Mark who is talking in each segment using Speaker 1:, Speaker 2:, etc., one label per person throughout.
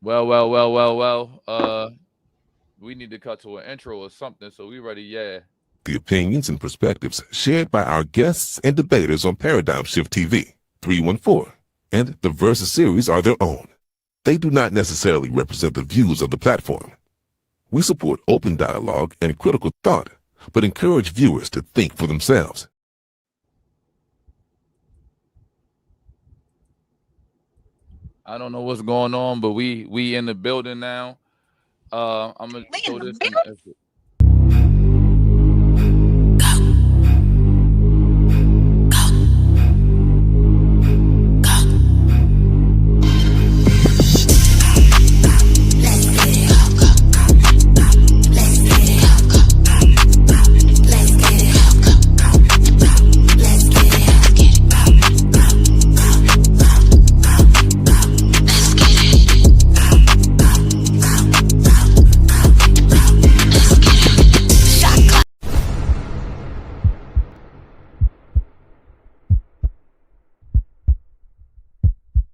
Speaker 1: Well. We need to cut to an intro or something, so we ready, yeah.
Speaker 2: The opinions and perspectives shared by our guests and debaters on Paradigm Shift TV 314 and the Versus series are their own. They do not necessarily represent the views of the platform. We support open dialogue and critical thought, but encourage viewers to think for themselves.
Speaker 1: I don't know what's going on, but we in the building now. I'm gonna
Speaker 3: We in
Speaker 1: throw
Speaker 3: the
Speaker 1: this in.
Speaker 3: building.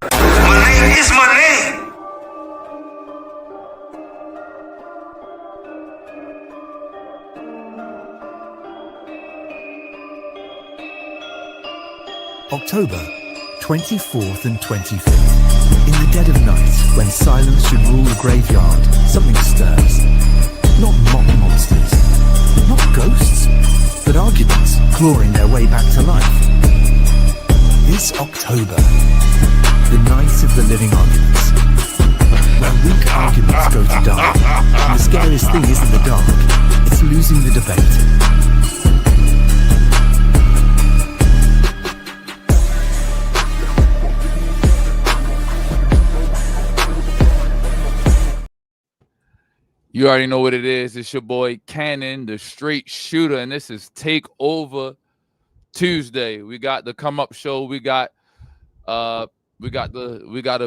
Speaker 4: My name is my name.
Speaker 5: October 24th and 25th. In the dead of night, when silence should rule the graveyard, something stirs. Not mock monsters, not ghosts, but arguments clawing their way back to life. This October, the night of the living arguments. Where weak arguments go to die. And the scariest thing isn't the dark, it's losing the debate.
Speaker 1: You already know what it is. It's your boy Cannon, the straight shooter, and this is Takeover Tuesday. We got the come up show. We got a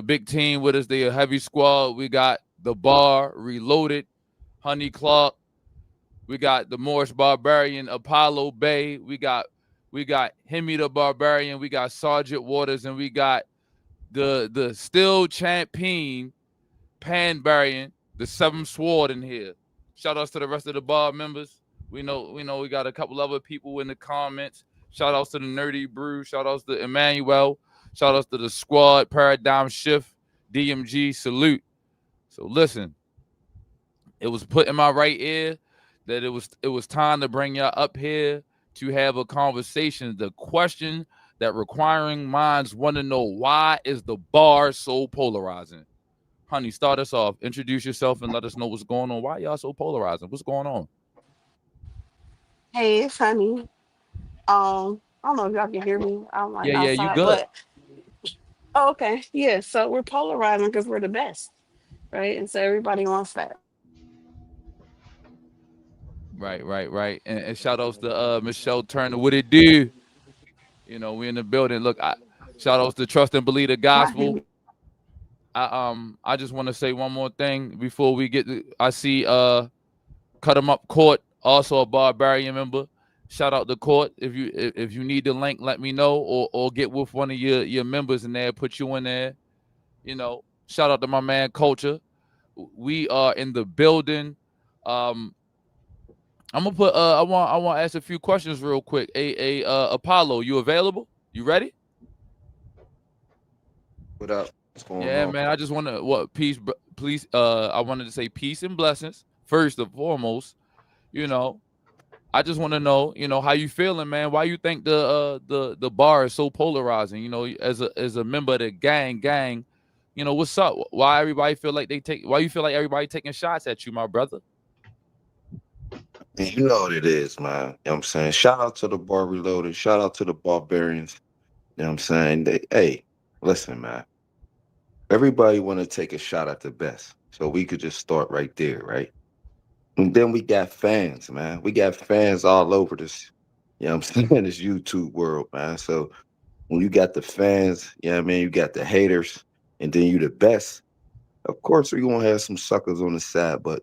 Speaker 1: big team with us. They a heavy squad. We got the bar reloaded, Honey Clark. We got the Moorish Barbarian, Apollo Bay. We got Hemi the Barbarian. We got Sergeant Waters, and we got the still champion Panbarian, the Seventh Sword in here. Shout outs to the rest of the bar members. We know we got a couple other people in the comments. Shout outs to the Nerdy Brew. Shout outs to Emmanuel. Shout outs to the squad, Paradigm Shift, DMG, salute. So listen, it was put in my right ear that it was time to bring y'all up here to have a conversation. The question that requiring minds want to know, why is the bar so polarizing? Honey, start us off. Introduce yourself and let us know what's going on. Why y'all so polarizing? What's going on?
Speaker 3: Hey, it's Honey. I don't know if y'all can hear me. I'm like
Speaker 1: Yeah, you
Speaker 3: outside,
Speaker 1: good.
Speaker 3: but oh, okay, yeah. So we're polarizing because we're the best, right? And so everybody wants that.
Speaker 1: Right. And shout outs to Michelle Turner. What it do? We in the building. Look, shout outs to Trust and Believe the
Speaker 3: Not hear
Speaker 1: Gospel.
Speaker 3: me.
Speaker 1: I just want to say one more thing before we get to, I see Cut 'em Up Court, also a Barbarian member. Shout out to Court. If you need the link, let me know, or get with one of your members in there, put you in there. Shout out to my man Culture. We are in the building. Um, I'm gonna put I want to ask a few questions real quick. Apollo, you available? You ready?
Speaker 6: What up? What's going
Speaker 1: Yeah,
Speaker 6: on?
Speaker 1: man. I just want to peace, please. I wanted to say peace and blessings first and foremost. You know, I just want to know, how you feeling, man. Why you think the bar is so polarizing? As a member of the gang. What's up? Why everybody feel like Why you feel like everybody taking shots at you, my brother?
Speaker 6: And you know what it is, man. You know what I'm saying? Shout out to the Bar Reloaded. Shout out to the Barbarians. You know what I'm saying? Hey, listen, man. Everybody want to take a shot at the best. So we could just start right there, right? And then we got fans, man. We got fans all over this, you know what I'm saying, this YouTube world, man. So when you got the fans, you know what I mean, you got the haters, and then you the best. Of course, we're gonna have some suckers on the side, but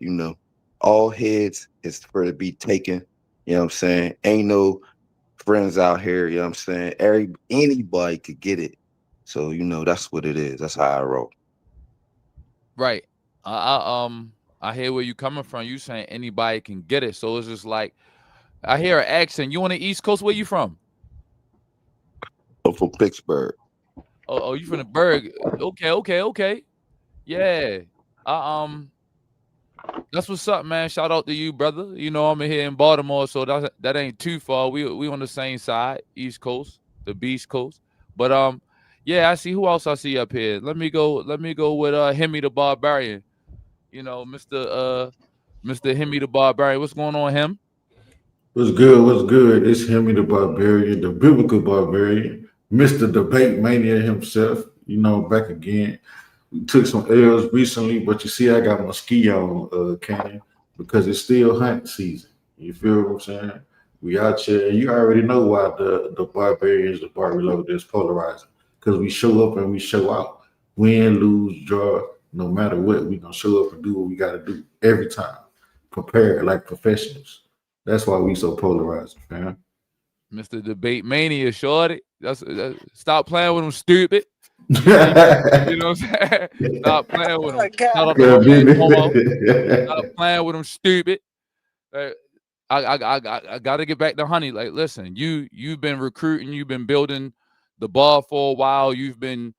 Speaker 6: all heads is for to be taken. You know what I'm saying? Ain't no friends out here, you know what I'm saying? Anybody could get it. So, that's what it is. That's how I roll.
Speaker 1: Right. I hear where you coming from. You saying anybody can get it, so it's just like I hear an accent. You on the East Coast? Where you from?
Speaker 6: I'm from Pittsburgh.
Speaker 1: Oh, you from the Berg? Okay, okay, okay. Yeah. Um, that's what's up, man. Shout out to you, brother. You know I'm here in Baltimore, so that ain't too far. We on the same side, East Coast, the Beast Coast. But yeah, I see who else I see up here. Let me go. Let me go with Hemi the Barbarian. You know, Mr. Hemi the Barbarian. What's going on, him?
Speaker 7: What's good? What's good? It's Hemi the Barbarian, the biblical barbarian, Mr. Debate Mania himself. Back again. We took some L's recently, but you see, I got my ski on, Cannon, because it's still hunting season. You feel what I'm saying? We out here. You already know why the barbarians, the bar reload is polarizing, because we show up and we show out. Win, lose, draw, no matter what, we gonna show up and do what we gotta do every time. Prepare like professionals. That's why we so polarized, man.
Speaker 1: Mr. Debate Mania, shorty. Stop playing with him, stupid. You know what I'm saying? Stop playing with
Speaker 3: Oh my
Speaker 1: him. Shout
Speaker 3: God.
Speaker 1: out to my man Tomo. Stop playing with him, stupid. Uh, I got to get back to Honey. Like, listen, you've been recruiting, you've been building the ball for a while, you've been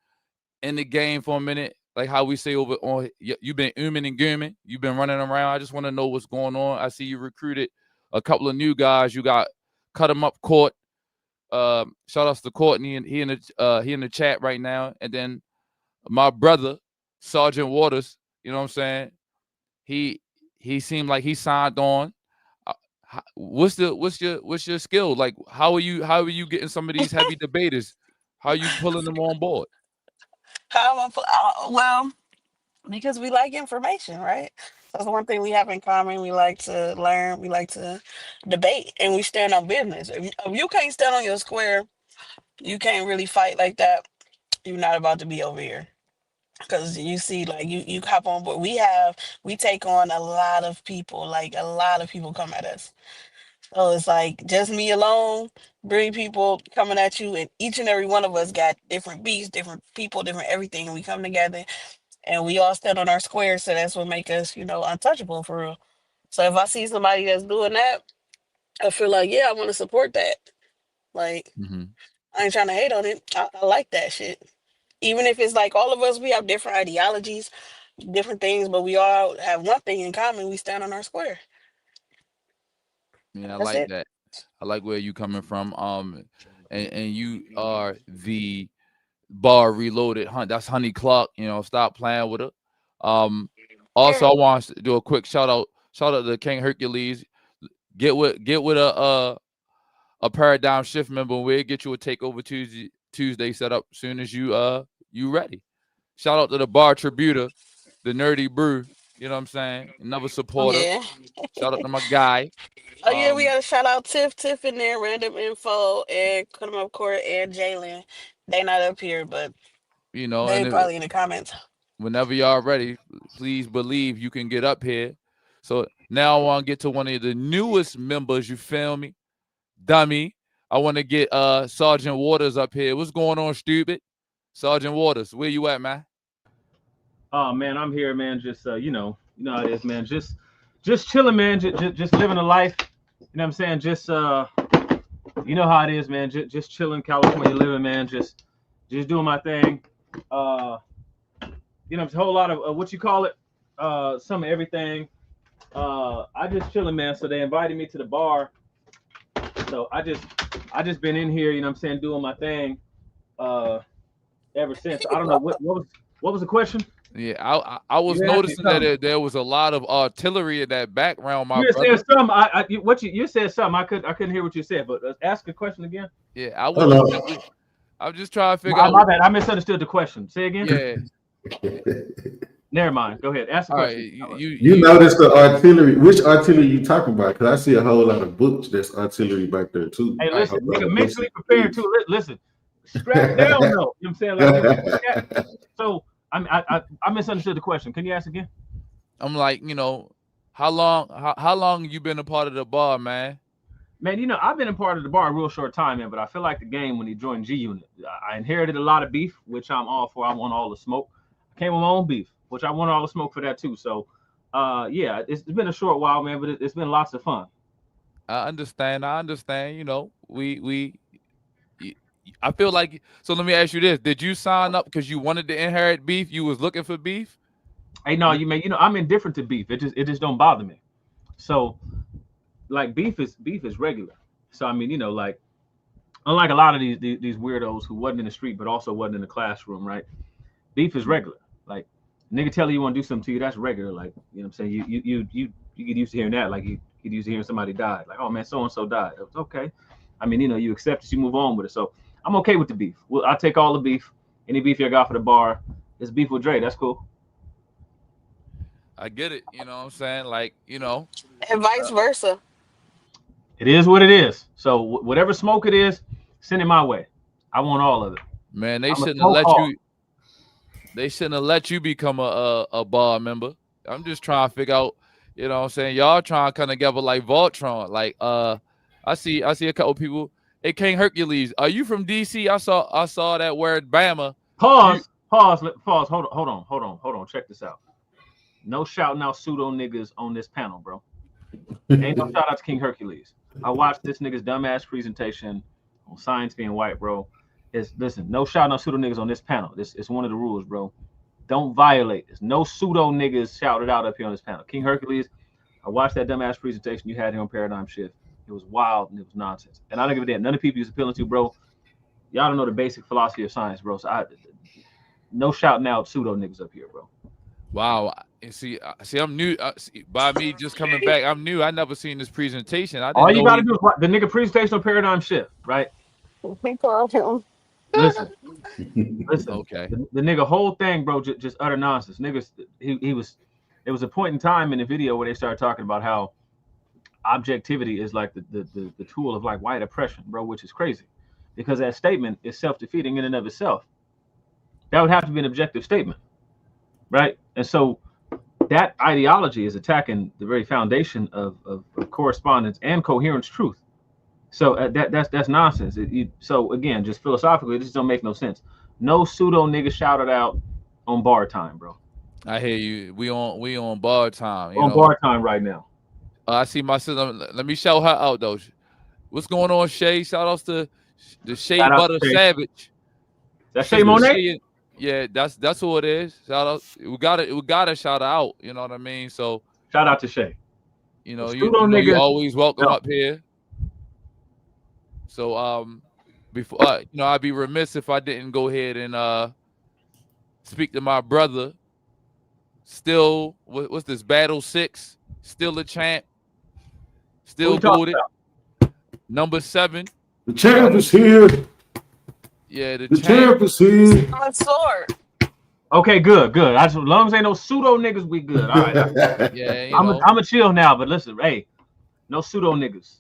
Speaker 1: in the game for a minute. Like how we say over on, you've been ooming and gooming. You've been running around. I just want to know what's going on. I see you recruited a couple of new guys. You got cut them up court. Shout outs to Courtney and he in the chat right now. And then my brother Sergeant Waters. You know what I'm saying? He he seemed like he signed on. What's your skill? Like how are you getting some of these heavy debaters? How are you pulling them on board?
Speaker 3: Well, because we like information, right? That's one thing we have in common. We like to learn. We like to debate, and we stand on business. If you can't stand on your square, you can't really fight like that. You're not about to be over here. Because you see, like you hop on board. We take on a lot of people. Like a lot of people come at us. So it's like just me alone, bring people coming at you, and each and every one of us got different beats, different people, different everything. And we come together and we all stand on our square. So that's what make us, untouchable for real. So if I see somebody that's doing that, I feel like, yeah, I want to support that. Like
Speaker 1: Hmm.
Speaker 3: I ain't trying to hate on it. I like that shit. Even if it's like all of us, we have different ideologies, different things, but we all have one thing in common. We stand on our square.
Speaker 1: Yeah, I
Speaker 3: That's
Speaker 1: like
Speaker 3: it.
Speaker 1: that. I like where you coming from. And you are the bar reloaded. That's Honey Clark. You know, stop playing with her. Um, also, I want to do a quick shout out. Shout out to King Hercules. Get with a paradigm shift member. We'll get you a takeover Tuesday set up soon as you ready. Shout out to the bar tributor, the nerdy brew. You know what I'm saying? Another supporter.
Speaker 3: Yeah.
Speaker 1: Shout out to my guy.
Speaker 3: Oh yeah, we
Speaker 1: Um,
Speaker 3: gotta shout out Tiff in there, random info, and Cut 'em Up Court and Jalen. They not up here, but
Speaker 1: and
Speaker 3: they probably in the comments.
Speaker 1: whenever y'all ready, please believe you can get up here. So now I want to get to one of the newest members. You feel me, dummy? I want to get Sergeant Waters up here. What's going on, stupid? Sergeant Waters, where you at, man?
Speaker 8: Oh man, I'm here, man. Just you know how it is, man. Just chilling, man. Just living a life. You know what I'm saying? Just you know how it is, man. Just chilling, California living, man. Just doing my thing. Uh, it's a whole lot of what you call it. Some of everything. I just chilling, man. So they invited me to the bar. So I just been in here. You know what I'm saying? Doing my thing. Uh, ever since. I don't know what was the question.
Speaker 1: Yeah, I was
Speaker 8: You asked me
Speaker 1: noticing that
Speaker 8: something.
Speaker 1: there was a lot of artillery in that background, my
Speaker 8: You had
Speaker 1: brother.
Speaker 8: said something. You said something. I couldn't hear what you said. But ask a question again.
Speaker 1: Yeah, I was
Speaker 7: Hold
Speaker 1: just
Speaker 7: on.
Speaker 1: simply, I'm just trying to figure
Speaker 8: My,
Speaker 1: out.
Speaker 8: my bad. I misunderstood the question. Say again.
Speaker 1: Yeah,
Speaker 8: Never mind. Go ahead. Ask the
Speaker 1: all right,
Speaker 8: question.
Speaker 7: You notice the artillery. Which artillery you talking about? Because I see a whole lot of books that's artillery back there too.
Speaker 8: Hey,
Speaker 1: all right.
Speaker 7: A
Speaker 8: listen.
Speaker 7: whole lot
Speaker 8: Nigga,
Speaker 7: of books
Speaker 8: mentally
Speaker 7: and
Speaker 8: prepared to listen. Strap down though. You know what I'm saying? Like that. So I misunderstood the question. Can you ask again?
Speaker 1: I'm like, how long you been a part of the bar, man?
Speaker 8: Man, I've been a part of the bar a real short time, man, but I feel like the game when he joined G Unit. I inherited a lot of beef, which I'm all for. I want all the smoke. I came with my own beef. which I want all the smoke for that too. So, yeah, it's been a short while, man, but it's been lots of fun.
Speaker 1: I understand. I understand. You know, y- I feel like. So let me ask you this: did you sign up because you wanted to inherit beef? You was looking for beef?
Speaker 8: Hey, no, you may, I'm indifferent to beef. It just don't bother me. So, like, beef is regular. So I mean, like, unlike a lot of these weirdos who wasn't in the street but also wasn't in the classroom, right? Beef is regular. Like, nigga tell you want to do something to you, that's regular. Like, you know what I'm saying? You get used to hearing that. Like, you get used to hearing somebody died. Like, oh man, so and so died. It was okay. I mean, you accept it, you move on with it. So I'm okay with the beef. Well, I take all the beef. Any beef you got for the bar, it's beef with Dre. That's cool.
Speaker 1: I get it. You know what I'm saying? Like,
Speaker 3: And vice versa.
Speaker 8: It is what it is. So whatever smoke it is, send it my way. I want all of it.
Speaker 1: man, they
Speaker 8: I'm a
Speaker 1: shouldn't have
Speaker 8: smoke
Speaker 1: let
Speaker 8: hog.
Speaker 1: you. They shouldn't have let you become a bar member. I'm just trying to figure out. You know what I'm saying? Y'all trying to come together like Voltron. Like, I see a couple people. Hey, King Hercules, are you from DC? I saw that word Bama.
Speaker 8: Pause. Pause. Pause. Hold on. Check this out. No shouting out pseudo niggas on this panel, bro. Ain't no shout out to King Hercules. I watched this nigga's dumbass presentation on science being white, bro. Listen, no shouting out pseudo niggas on this panel. It's one of the rules, bro. Don't violate this. No pseudo niggas shouted out up here on this panel. King Hercules, I watched that dumbass presentation you had here on Paradigm Shift. It was wild and it was nonsense. And I don't give a damn. None of the people you're appealing to, bro. Y'all don't know the basic philosophy of science, bro. So no shouting out pseudo niggas up here, bro.
Speaker 1: Wow. And see, I'm new. By me just coming back, I'm new. I never seen this presentation. I didn't
Speaker 8: All you
Speaker 1: know
Speaker 8: gotta
Speaker 1: he.
Speaker 8: do is the nigga presentation on Paradigm Shift, right?
Speaker 3: We call him.
Speaker 8: Listen, listen.
Speaker 1: Okay.
Speaker 8: The nigga whole thing, bro, just utter nonsense. Niggas, he was. There was a point in time in the video where they started talking about how objectivity is like the tool of like white oppression, bro, which is crazy, because that statement is self-defeating in and of itself. That would have to be an objective statement, right? And so that ideology is attacking the very foundation of correspondence and coherence truth. So that's nonsense. So again, just philosophically, this don't make no sense. No pseudo nigga shouted out on bar time, bro.
Speaker 1: I hear you. We on bar time.
Speaker 8: On bar time right now.
Speaker 1: I see my sister. Let me shout her out though. What's going on, Shay? Shout outs to the Shea
Speaker 8: Shout out
Speaker 1: Butter
Speaker 8: to Shay.
Speaker 1: Savage.
Speaker 8: That Shay
Speaker 1: Sister
Speaker 8: Monet?
Speaker 1: Shay, yeah, that's who it is. Shout out. We gotta shout her out. You know what I mean? So
Speaker 8: Shout out to Shay.
Speaker 1: you know,
Speaker 8: The
Speaker 1: you
Speaker 8: pseudo
Speaker 1: know you
Speaker 8: niggas-
Speaker 1: always welcome
Speaker 8: No.
Speaker 1: up here. So before I'd be remiss if I didn't go ahead and speak to my brother. Still, what's this? Battle 6, still a champ,
Speaker 8: Who
Speaker 1: still
Speaker 8: you talking
Speaker 1: goated.
Speaker 8: about?
Speaker 1: Number 7.
Speaker 7: The champ is here.
Speaker 1: Yeah, the
Speaker 7: The
Speaker 1: champ.
Speaker 7: champ is here.
Speaker 3: On a sword.
Speaker 8: Okay, good. As long as ain't no pseudo niggas, we good. All right.
Speaker 1: Yeah,
Speaker 8: I'm a chill now, but listen, hey, no pseudo niggas.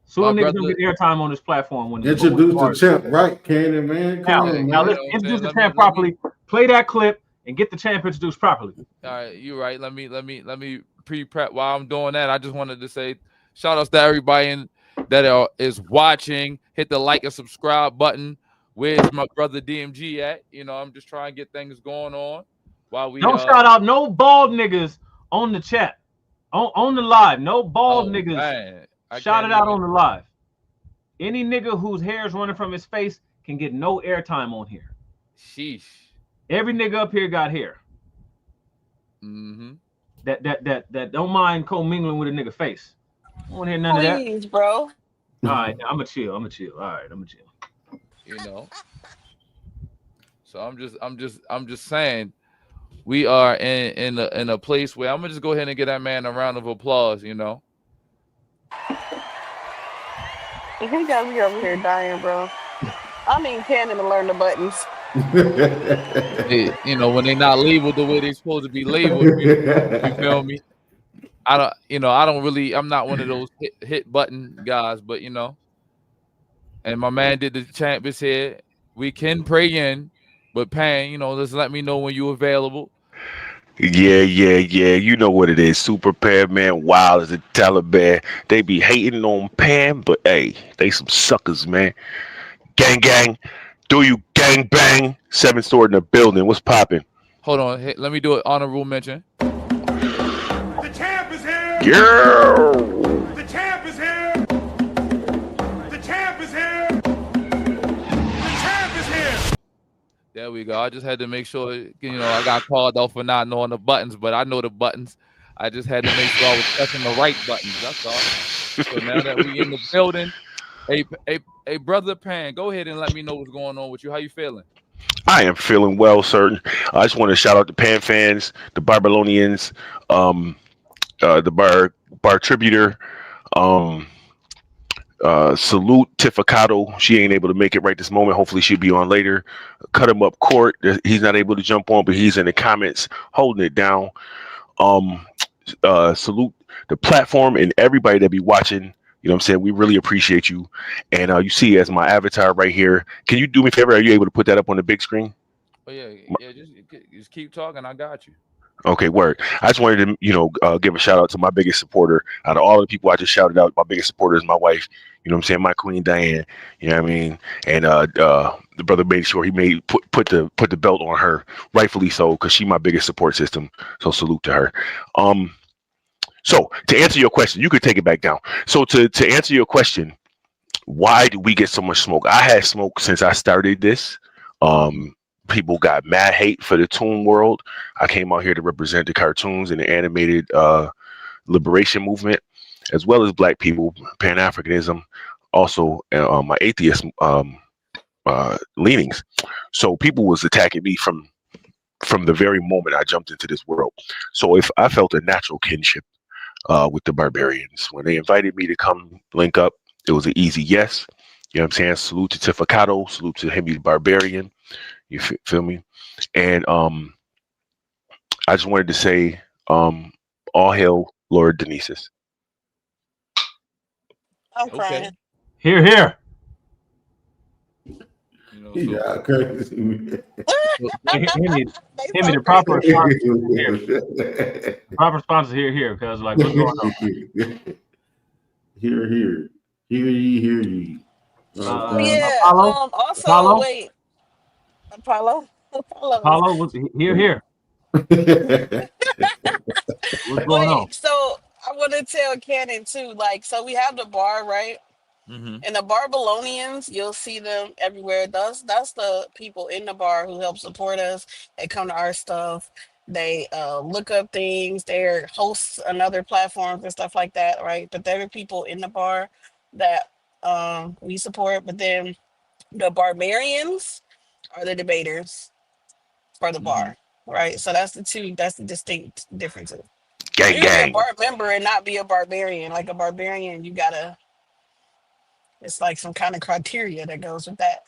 Speaker 8: Pseudo
Speaker 1: My
Speaker 8: niggas don't
Speaker 1: brother-
Speaker 8: get airtime on this platform when
Speaker 7: Introduce the
Speaker 8: bars.
Speaker 7: champ right, Cannon, man. Come
Speaker 8: Now,
Speaker 7: on,
Speaker 8: now
Speaker 7: man.
Speaker 8: let's
Speaker 1: I'm
Speaker 8: introduce
Speaker 1: saying,
Speaker 8: the
Speaker 1: let me-
Speaker 8: champ
Speaker 1: let me-
Speaker 8: properly. Play that clip and get the champ introduced properly.
Speaker 1: All right, you're right. Let me pre-prep while I'm doing that. I just wanted to say shout outs to everybody that is watching. Hit the like and subscribe button. Where's my brother DMG at? I'm just trying to get things going on while we
Speaker 8: Don't shout out no bald niggas on the chat. On the live. No bald niggas.
Speaker 1: Man,
Speaker 8: Shout it out on the live. Any nigga whose hair is running from his face can get no airtime on here.
Speaker 1: Sheesh.
Speaker 8: Every nigga up here got hair.
Speaker 1: Mm-hmm.
Speaker 8: That don't mind co-mingling with a nigga face. I don't want to hear none of that.
Speaker 3: Please, bro.
Speaker 8: All right, I'm a chill. All right, I'm a chill.
Speaker 1: So I'm just saying we are in a place where I'm gonna just go ahead and give that man a round of applause.
Speaker 3: He got me over here dying, bro. I need Cannon to learn the buttons.
Speaker 1: When they not labeled the way they supposed to be labeled, you feel me? I don't really. I'm not one of those hit button guys, but and my man did the champ is here. We can pray in, but Pan, just let me know when you're available.
Speaker 9: Yeah. You know what it is. Super Pan, man. Wild as a Taliban. They be hating on Pan, but hey, they some suckers, man. Gang. Do you gang bang? 7 Sword in the building. What's popping?
Speaker 1: Hold on. Hey, let me do an honorable mention.
Speaker 4: The champ is here.
Speaker 9: Yeah.
Speaker 4: The champ is here. The champ is here. The champ is here.
Speaker 1: There we go. I just had to make sure, I got called out for not knowing the buttons, but I know the buttons. I just had to make sure I was pressing the right buttons. That's all. So now that we in the building, hey, brother Pan, go ahead and let me know what's going on with you. How you feeling?
Speaker 9: I am feeling well, sir. I just want to shout out the Pan fans, the Babylonians, the bar tributor. Um, salute Tificato. She ain't able to make it right this moment. Hopefully she'll be on later. Cut him up court. He's not able to jump on, but he's in the comments holding it down. Salute the platform and everybody that be watching. You know what I'm saying? We really appreciate you. And you see as my avatar right here. Can you do me a favor? Are you able to put that up on the big screen?
Speaker 1: Oh yeah, just keep talking. I got you.
Speaker 9: Okay, word. I just wanted to, give a shout out to my biggest supporter. Out of all the people I just shouted out, my biggest supporter is my wife. You know what I'm saying? My queen Diane. You know what I mean? And the brother made sure he put the belt on her, rightfully so, because she's my biggest support system. So salute to her. So to answer your question, you could take it back down. So to answer your question, why do we get so much smoke? I had smoke since I started this. People got mad hate for the toon world. I came out here to represent the cartoons and the animated liberation movement, as well as Black people, Pan-Africanism, also my atheist leanings. So people was attacking me from the very moment I jumped into this world. So if I felt a natural kinship with the barbarians, when they invited me to come link up, it was an easy yes. You know what I'm saying? Salute to Tificato, salute to Hemi the Barbarian. You feel me? And I just wanted to say, all hail Lord Denesis.
Speaker 3: I'm
Speaker 1: Okay.
Speaker 3: crying.
Speaker 8: Here, here.
Speaker 7: Yeah, crazy.
Speaker 8: Hit me the proper response here. The proper response is here, because like what's going on?
Speaker 7: Hear ye.
Speaker 3: Oh yeah.
Speaker 8: Apollo?
Speaker 3: Also,
Speaker 8: Apollo?
Speaker 3: wait, Apollo.
Speaker 8: Apollo was here. What's going on?
Speaker 3: Wait. So I want to tell Cannon too. Like, so we have the bar, right?
Speaker 1: Mm-hmm.
Speaker 3: And the Barbelonians, you'll see them everywhere. That's the people in the bar who help support us. They come to our stuff. They look up things. They're hosts on other platforms and stuff like that, right? But they're the people in the bar that we support. But then the barbarians are the debaters for the
Speaker 1: Mm-hmm.
Speaker 3: bar, right? So that's the two. That's the distinct differences.
Speaker 9: Gang,
Speaker 3: You can be a
Speaker 9: gang.
Speaker 3: bar member and not be a barbarian. Like a barbarian, you gotta. It's like some kind of criteria that goes with that.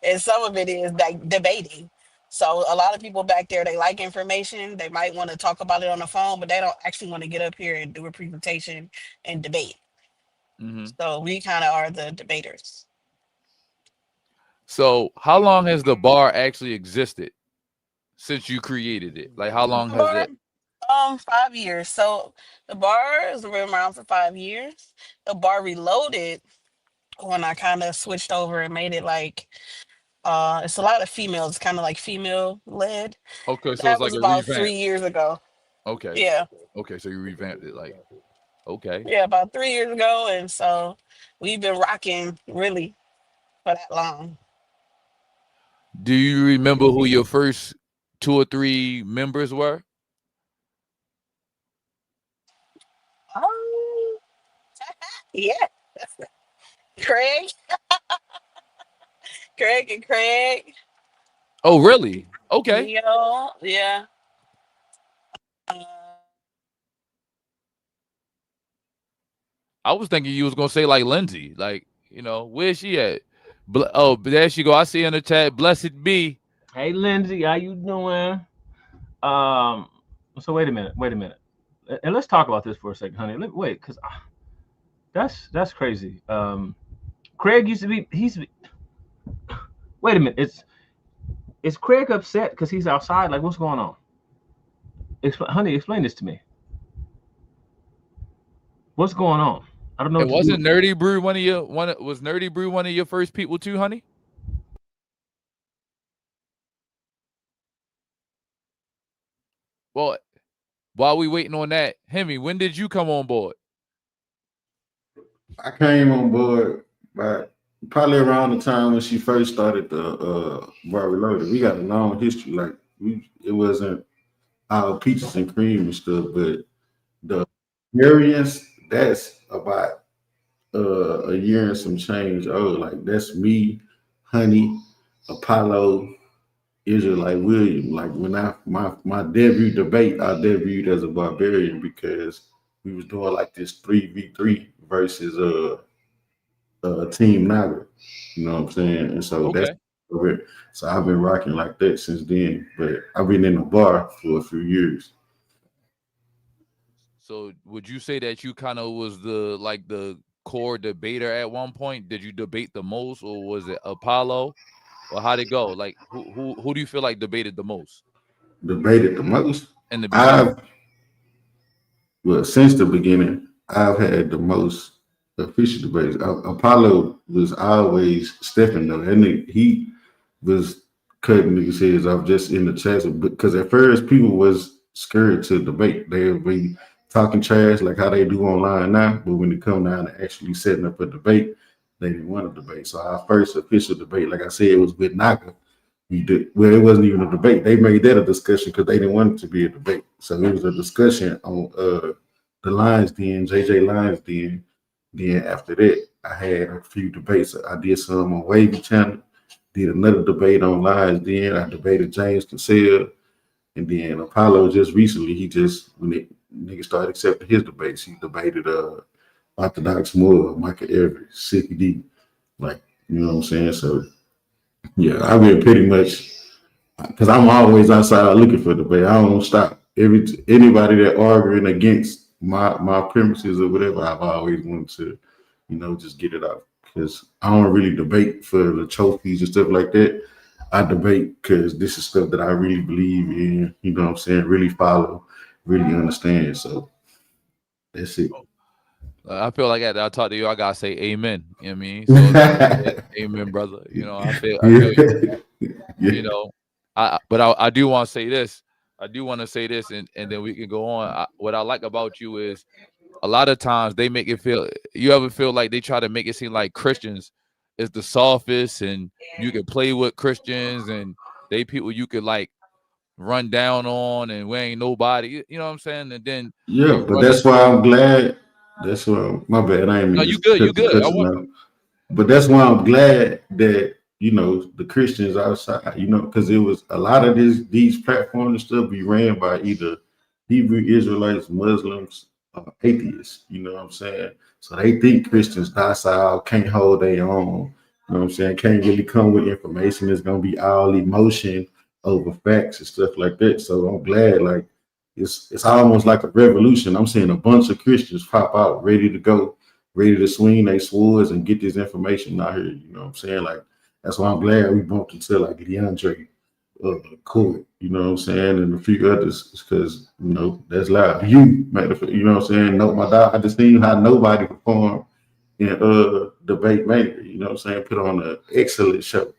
Speaker 3: And some of it is like debating. So a lot of people back there, they like information. They might want to talk about it on the phone, but they don't actually want to get up here and do a presentation and debate.
Speaker 1: Mm-hmm.
Speaker 3: So we kind of are the debaters.
Speaker 1: So how long has the bar actually existed since you created it? Like how long
Speaker 3: The
Speaker 1: has
Speaker 3: bar,
Speaker 1: it?
Speaker 3: 5 years. So the bar has been around for 5 years. The bar reloaded when I kind of switched over and made it like it's a lot of females, kind of like female led.
Speaker 1: Okay, so it's
Speaker 3: That
Speaker 1: like
Speaker 3: was
Speaker 1: a
Speaker 3: about
Speaker 1: revamp.
Speaker 3: 3 years ago.
Speaker 1: Okay.
Speaker 3: Yeah.
Speaker 1: Okay, so you revamped it like okay.
Speaker 3: Yeah, about 3 years ago. And so we've been rocking really for that long.
Speaker 1: Do you remember who your first 2 or 3 members were?
Speaker 3: Oh, yeah. Craig, Craig and Craig.
Speaker 1: Oh, really? Okay.
Speaker 3: Leo. Yeah. Uh,
Speaker 1: I was thinking you was gonna say like Lindsay, like where's she at? Oh, there she go. I see in the chat. Blessed be.
Speaker 8: Hey Lindsay, how you doing? So wait a minute. And let's talk about this for a second, honey. Wait, because that's crazy. Craig used to be wait a minute. Is Craig upset because he's outside? Like what's going on? Honey, explain this to me. What's going on? I don't know.
Speaker 1: It wasn't Nerdy Brew was Nerdy Brew one of your first people too, honey? Well, while we waiting on that, Hemi, when did you come on board?
Speaker 7: I came on board by probably around the time when she first started the Bar Reloaded. We got a long history. Like it wasn't our peaches and cream and stuff, but the experience that's about a year and some change. Oh, like that's me, Honey, Apollo, Israelite William. Like when my debut debate, I debuted as a barbarian because we was doing like this 3v3 versus Team Naga. You know what I'm saying? And so that's
Speaker 1: Okay.
Speaker 7: it. So I've been rocking like that since then. But I've been in the bar for a few years.
Speaker 1: So would you say that you kind of was the core debater at one point? Did you debate the most, or was it Apollo, or how'd it go? Like who do you feel like debated the most
Speaker 7: Debated the most.
Speaker 1: in the beginning?
Speaker 7: I've Well, since the beginning, I've had the most official debates. Apollo was always stepping though, and he was cutting niggas' heads off just in the chats because at first people was scared to debate. They would be talking trash like how they do online now, but when it come down to actually setting up a debate, they didn't want to debate. So our first official debate, like I said, it was with Naka. We did well. It wasn't even a debate. They made that a discussion because they didn't want it to be a debate. So it was a discussion on the Lions Den, JJ Lions Den. Then after that, I had a few debates. I did some on Wavy Channel. Did another debate on Lions Den. I debated James Cassell. And then Apollo just recently, he just when it niggas started accepting his debates, he debated Orthodox Moore, Michael Everett, Sicky D. Like, you know what I'm saying? So yeah, I've been pretty much because I'm always outside looking for debate. I don't stop. Anybody that arguing against my premises or whatever, I've always wanted to, just get it out. Because I don't really debate for the trophies and stuff like that. I debate because this is stuff that I really believe in, you know what I'm saying, really follow, really understand. So that's it.
Speaker 1: I feel like after I talk to you, I gotta say amen. You know what I mean? So amen, brother. I feel you
Speaker 7: Yeah.
Speaker 1: know. But I do want to say this. I do want to say this, and then we can go on. What I like about you is a lot of times they make it feel. You ever feel like they try to make it seem like Christians is the softest, and you can play with Christians, and they people you could like run down on, and we ain't nobody. You know what I'm saying? And then
Speaker 7: Yeah,
Speaker 1: you
Speaker 7: but
Speaker 1: run
Speaker 7: that's why
Speaker 1: into.
Speaker 7: I'm glad. That's why my bad. I ain't
Speaker 1: No,
Speaker 7: mean
Speaker 1: you
Speaker 7: to
Speaker 1: good. You
Speaker 7: cut the
Speaker 1: good. I
Speaker 7: cussing
Speaker 1: want.
Speaker 7: out. But that's why I'm glad that the Christians outside, because it was a lot of these platforms and stuff be ran by either Hebrew Israelites, Muslims, atheists. You know what I'm saying? So they think Christians docile, can't hold their own. You know what I'm saying? Can't really come with information. It's gonna be all emotion over facts and stuff like that. So I'm glad, like it's almost like a revolution. I'm seeing a bunch of Christians pop out, ready to go, ready to swing their swords and get this information out here. You know what I'm saying? Like that's why I'm glad we bumped into like DeAndre Court, you know what I'm saying, and a few others because that's loud. Matter of fact, you know what I'm saying? No, my dog, I just seen how nobody performed in debate mania, you know what I'm saying? Put on an excellent show.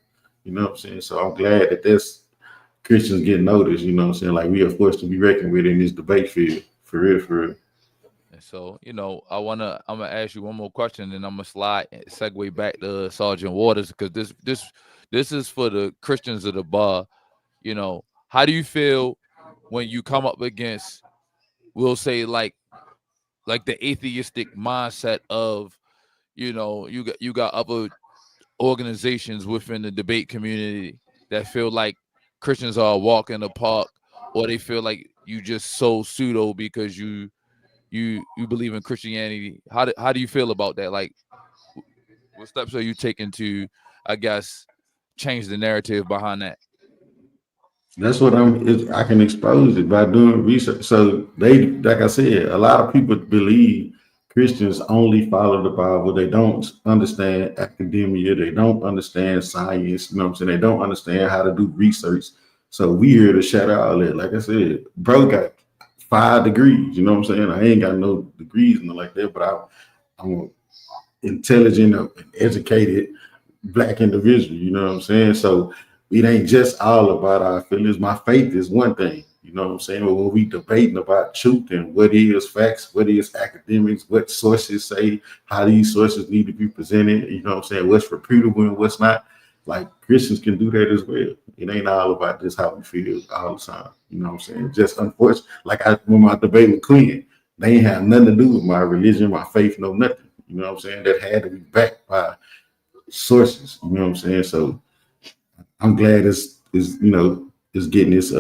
Speaker 7: You know what I'm saying? So I'm glad that that's Christians getting noticed, you know what I'm saying? Like we are forced to be reckoned with in this debate field. For real, for real.
Speaker 1: And so, I'm gonna ask you one more question, and I'm gonna slide and segue back to Sergeant Waters because this is for the Christians of the bar. How do you feel when you come up against, we'll say, like the atheistic mindset of, you got other organizations within the debate community that feel like Christians are a walk in the park, or they feel like you just so pseudo because you believe in Christianity. How do you feel about that? Like, what steps are you taking to, I guess, change the narrative behind that?
Speaker 7: That's what I can expose it by doing research. So like I said, a lot of people believe Christians only follow the Bible. They don't understand academia. They don't understand science. You know what I'm saying? They don't understand how to do research. So we here to shout out all that. Like I said, bro got 5 degrees. You know what I'm saying? I ain't got no degrees and like that, but I'm intelligent and educated black individual, you know what I'm saying? So it ain't just all about our feelings. My faith is one thing, you know what I'm saying? Or when we debating about truth and what is facts, what is academics, what sources say, how these sources need to be presented, you know what I'm saying? What's reputable and what's not. Like Christians can do that as well. It ain't all about just how we feel all the time. You know what I'm saying? Just unfortunate. Like when my debate with Quinn, they ain't have nothing to do with my religion, my faith, no nothing. You know what I'm saying? That had to be backed by sources. You know what I'm saying? So I'm glad it's getting this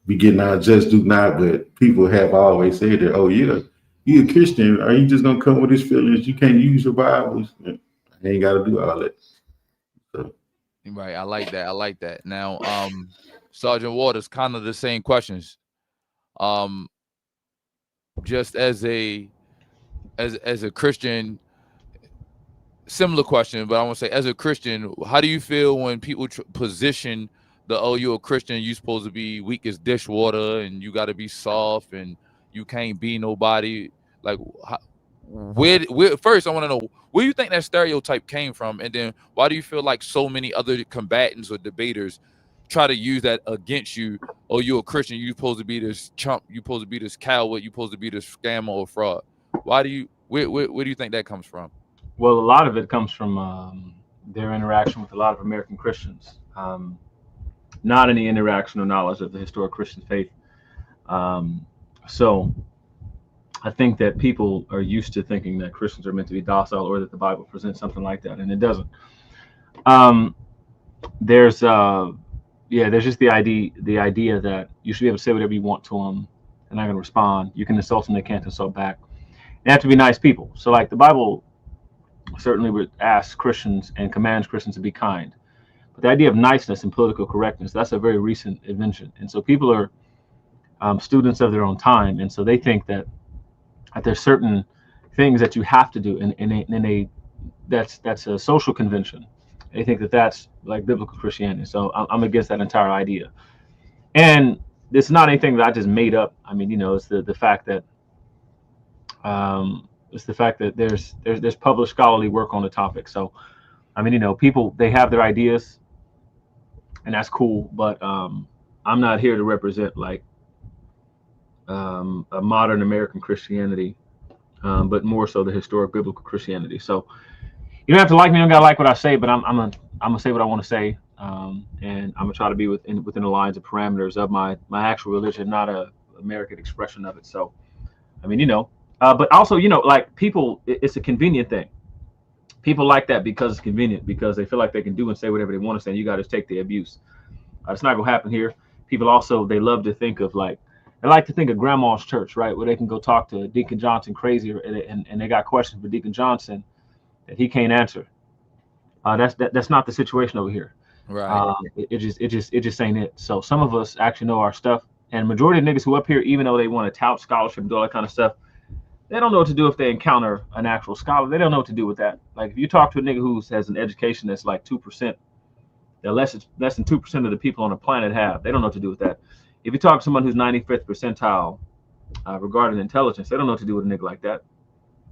Speaker 7: be getting our just do not, but people have always said that, oh yeah, you a Christian, are you just gonna come with these feelings? You can't use your Bibles. I ain't gotta do all that. So,
Speaker 1: Right. I like that. I like that. Now, Sergeant Waters, kind of the same questions. Um, just as a Christian, similar question, but I want to say, as a Christian, how do you feel when people position the, oh, you're a Christian, you supposed to be weak as dishwater, and you got to be soft, and you can't be nobody? Like, where first I want to know where you think that stereotype came from, and then why do you feel like so many other combatants or debaters try to use that against you? Oh, you're a Christian, you supposed to be this chump, you supposed to be this coward, you supposed to be this scammer or fraud. Why do you where do you think that comes from?
Speaker 8: Well, a lot of it comes from their interaction with a lot of American Christians, not any interaction or knowledge of the historic Christian faith. So I think that people are used to thinking that Christians are meant to be docile, or that the Bible presents something like that, and it doesn't. Um, there's there's just the idea that you should be able to say whatever you want to them. They're not going to respond. You can insult them, they can't insult back. They have to be nice people. So like the Bible certainly would ask Christians and commands Christians to be kind. But the idea of niceness and political correctness, that's a very recent invention. And so people are students of their own time. And so they think that there's certain things that you have to do. And that's a social convention. They think that that's like biblical Christianity. So I'm against that entire idea. And it's not anything that I just made up. I mean, it's the fact that there's published scholarly work on the topic. So, I mean, people, they have their ideas, and that's cool. But I'm not here to represent like a modern American Christianity, but more so the historic biblical Christianity. So you don't have to like me. You don't gotta like what I say, but I'm gonna say what I want to say, and I'm gonna try to be within the lines and parameters of my actual religion, not a American expression of it. So, I mean, but also, like people, it's a convenient thing. People like that because it's convenient, because they feel like they can do and say whatever they want to say. And you got to take the abuse. It's not gonna happen here. People also, they love to think of they like to think of grandma's church, right, where they can go talk to Deacon Johnson crazy, and they got questions for Deacon Johnson that he can't answer. That's not the situation over here.
Speaker 1: Right.
Speaker 8: It just ain't it. So some of us actually know our stuff, and majority of niggas who up here, even though they want to tout scholarship and do all that kind of stuff, they don't know what to do if they encounter an actual scholar. They don't know what to do with that. Like if you talk to a nigga who has an education that's like 2%, that less than 2% of the people on the planet have, they don't know what to do with that. If you talk to someone who's 95th percentile regarding intelligence, they don't know what to do with a nigga like that.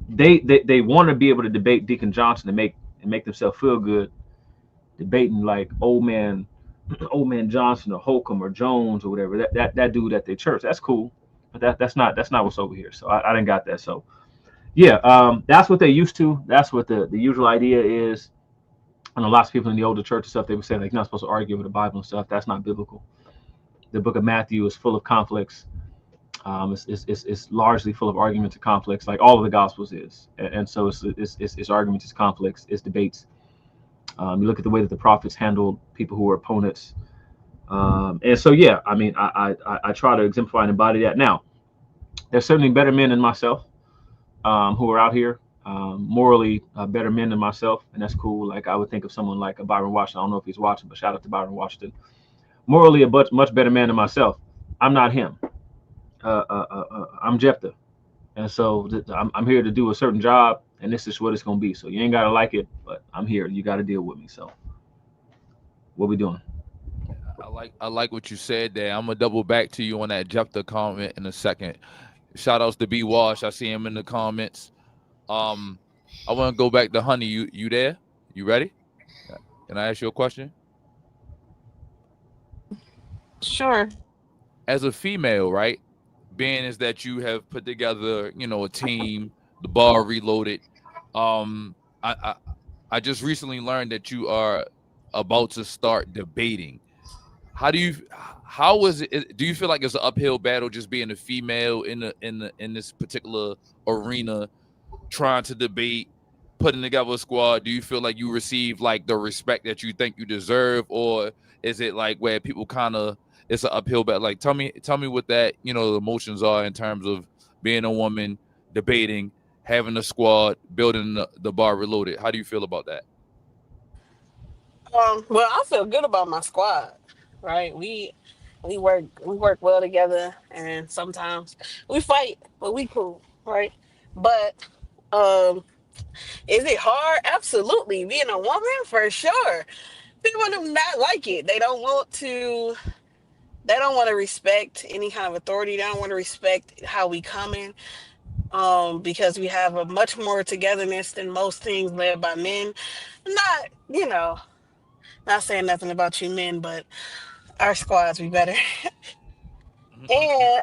Speaker 8: They want to be able to debate Deacon Johnson and make themselves feel good, debating like old man Johnson or Holcomb or Jones or whatever, that dude at their church. That's cool, but that's not what's over here. So I didn't got that. So yeah, that's what they used to. That's what the usual idea is. And lots of people in the older church and stuff, they would say like, you're not supposed to argue with the Bible and stuff. That's not biblical. The book of Matthew is full of conflicts. It's largely full of arguments and conflicts, like all of the Gospels is. And so it's arguments, it's conflicts, it's debates. You look at the way that the prophets handled people who were opponents. And so, yeah, I mean, I try to exemplify and embody that. Now, there's certainly better men than myself who are out here, morally better men than myself, and that's cool. Like I would think of someone like a Byron Washington. I don't know if he's watching, but shout out to Byron Washington. Morally a much better man than myself. I'm not him. I'm Jephthah, and so I'm here to do a certain job, and this is what it's gonna be. So you ain't gotta like it, but I'm here. You got to deal with me. So what we doing?
Speaker 1: I like what you said there. I'm gonna double back to you on that Jephthah comment in a second. Shout outs to B Wash. I see him in the comments. I want to go back to Honey. You there? You ready? Can I ask you a question?
Speaker 3: Sure.
Speaker 1: as a female, right? Being is that you have put together, a team, the bar reloaded. Um, I, I I just recently learned that you are about to start debating. How do you how is it do you feel like it's an uphill battle just being a female in this particular arena trying to debate, putting together a squad? Do you feel like you receive like the respect that you think you deserve, or is it like where people kind of it's an uphill battle? Like tell me what that the emotions are in terms of being a woman, debating, having a squad, building the bar reloaded. How do you feel about that?
Speaker 3: Well, I feel good about my squad, right? We work well together, and sometimes we fight, but we cool, right? But um, is it hard? Absolutely. Being a woman, for sure. People do not like it. They don't want to. They don't want to respect any kind of authority. They don't want to respect how we coming. Because we have a much more togetherness than most things led by men. Not, not saying nothing about you men, but our squads be better. And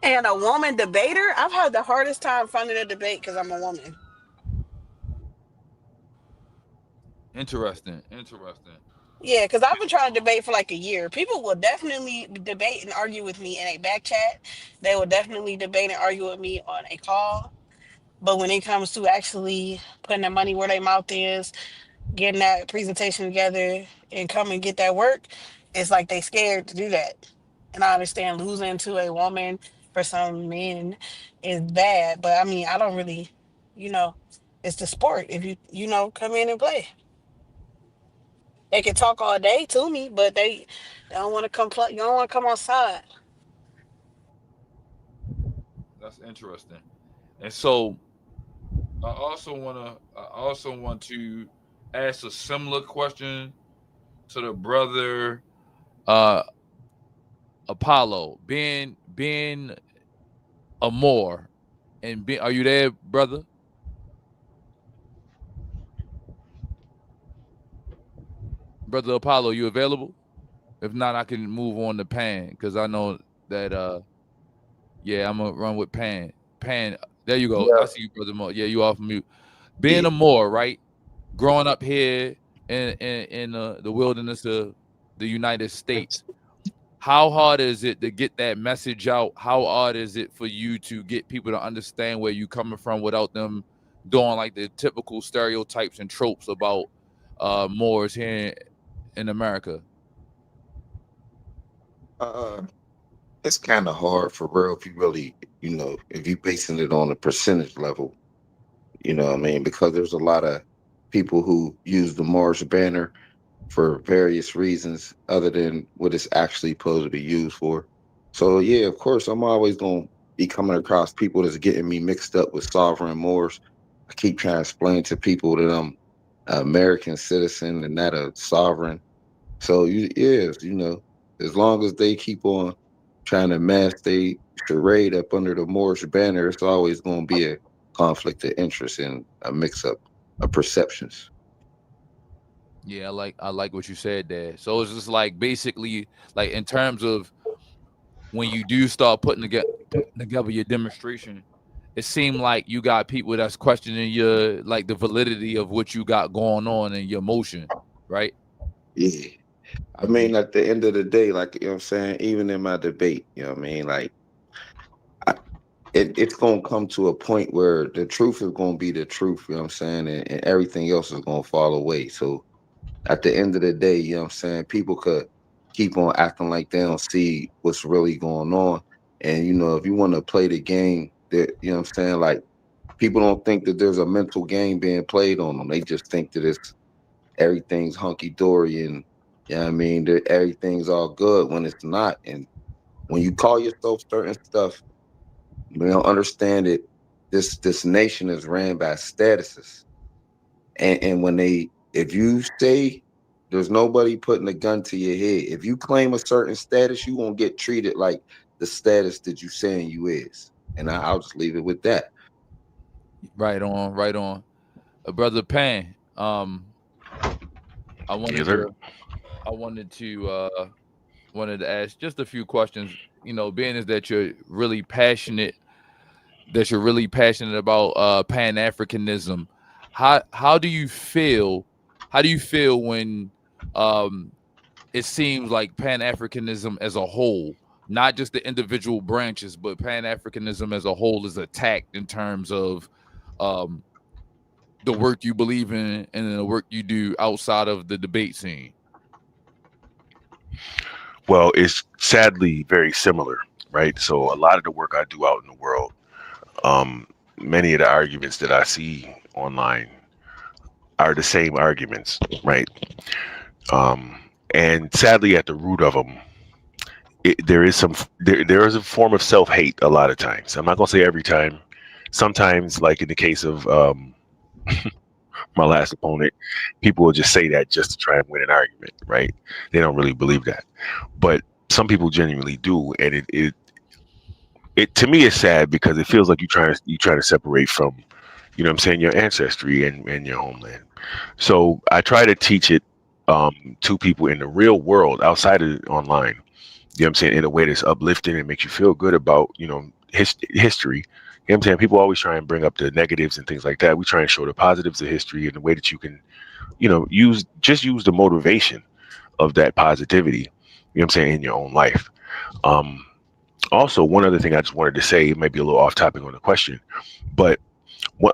Speaker 3: and a woman debater, I've had the hardest time finding a debate because I'm a woman.
Speaker 1: Interesting, interesting.
Speaker 3: Yeah, because I've been trying to debate for like a year. People will definitely debate and argue with me in a back chat. They will definitely debate and argue with me on a call. But when it comes to actually putting their money where their mouth is, getting that presentation together and come and get that work, it's like they scared to do that. And I understand losing to a woman for some men is bad, but I mean, I don't really, you know, it's the sport. If you come in and play, they can talk all day to me, but they don't want to come play. You don't want to come outside.
Speaker 1: That's interesting. And so I also want to ask a similar question to the brother uh Apollo, being a Moor, and are you there, brother? Brother Apollo, you available? If not, I can move on to Pan because I know that yeah, I'm gonna run with Pan. Pan, there you go. I
Speaker 6: Yeah,
Speaker 1: see you, brother Moore. Yeah, you off mute. Being
Speaker 6: yeah.
Speaker 1: a Moor, right? Growing up here in the wilderness of the United States, how hard is it to get that message out? How hard is it for you to get people to understand where you coming from without them doing like the typical stereotypes and tropes about Moors here in America?
Speaker 6: Uh, it's kind of hard for real if you really, if you basing it on a percentage level, what I mean? Because there's a lot of people who use the Mars banner for various reasons other than what it's actually supposed to be used for. So yeah, of course, I'm always gonna be coming across people that's getting me mixed up with sovereign Moors. I keep trying to explain to people that I'm an American citizen and not a sovereign. So yes, as long as they keep on trying to mask they charade up under the Moorish banner, it's always going to be a conflict of interest and a mix up of perceptions.
Speaker 1: Yeah, I like what you said there. So it's just like basically like in terms of when you do start putting together your demonstration, it seemed like you got people that's questioning your like the validity of what you got going on and your motion, right?
Speaker 6: Yeah. I
Speaker 1: Yeah.
Speaker 6: mean, at the end of the day, like, what I'm saying, even in my debate, what I mean? Like, I, it's going to come to a point where the truth is going to be the truth, you know what I'm saying? And everything else is going to fall away. So, at the end of the day, you know what I'm saying, people could keep on acting like they don't see what's really going on. And, if you want to play the game, that you know what I'm saying, like people don't think that there's a mental game being played on them. They just think that it's everything's hunky dory and I mean that everything's all good when it's not. And when you call yourself certain stuff, you don't understand it. This nation is ran by statuses. And when if you say there's nobody putting a gun to your head, if you claim a certain status, you won't get treated like the status that you saying you is. And I'll just leave it with that.
Speaker 1: Right on, right on. Brother Pan, I
Speaker 9: Yes,
Speaker 1: wanted
Speaker 9: sir.
Speaker 1: to I wanted to wanted to ask just a few questions. Being is that you're really passionate, about Pan Africanism. How do you feel? How do you feel when um, it seems like Pan Africanism as a whole, not just the individual branches, but Pan Africanism as a whole is attacked in terms of um, the work you believe in and the work you do outside of the debate scene?
Speaker 9: Well, it's sadly very similar, right? So a lot of the work I do out in the world, um, many of the arguments that I see online are the same arguments, right? Um, and sadly, at the root of them, there is there is a form of self hate a lot of times. I'm not gonna say every time. Sometimes, like in the case of my last opponent, people will just say that just to try and win an argument, right? They don't really believe that, but some people genuinely do, and it to me is sad because it feels like you trying to separate from, you know what I'm saying, your ancestry and your homeland. So I try to teach it to people in the real world outside of online. You know what I'm saying, in a way that's uplifting and makes you feel good about, history. You know what I'm saying? People always try and bring up the negatives and things like that. We try and show the positives of history in the way that you can, use the motivation of that positivity, you know what I'm saying, in your own life. Um, Also, one other thing I just wanted to say, it might be a little off topic on the question, but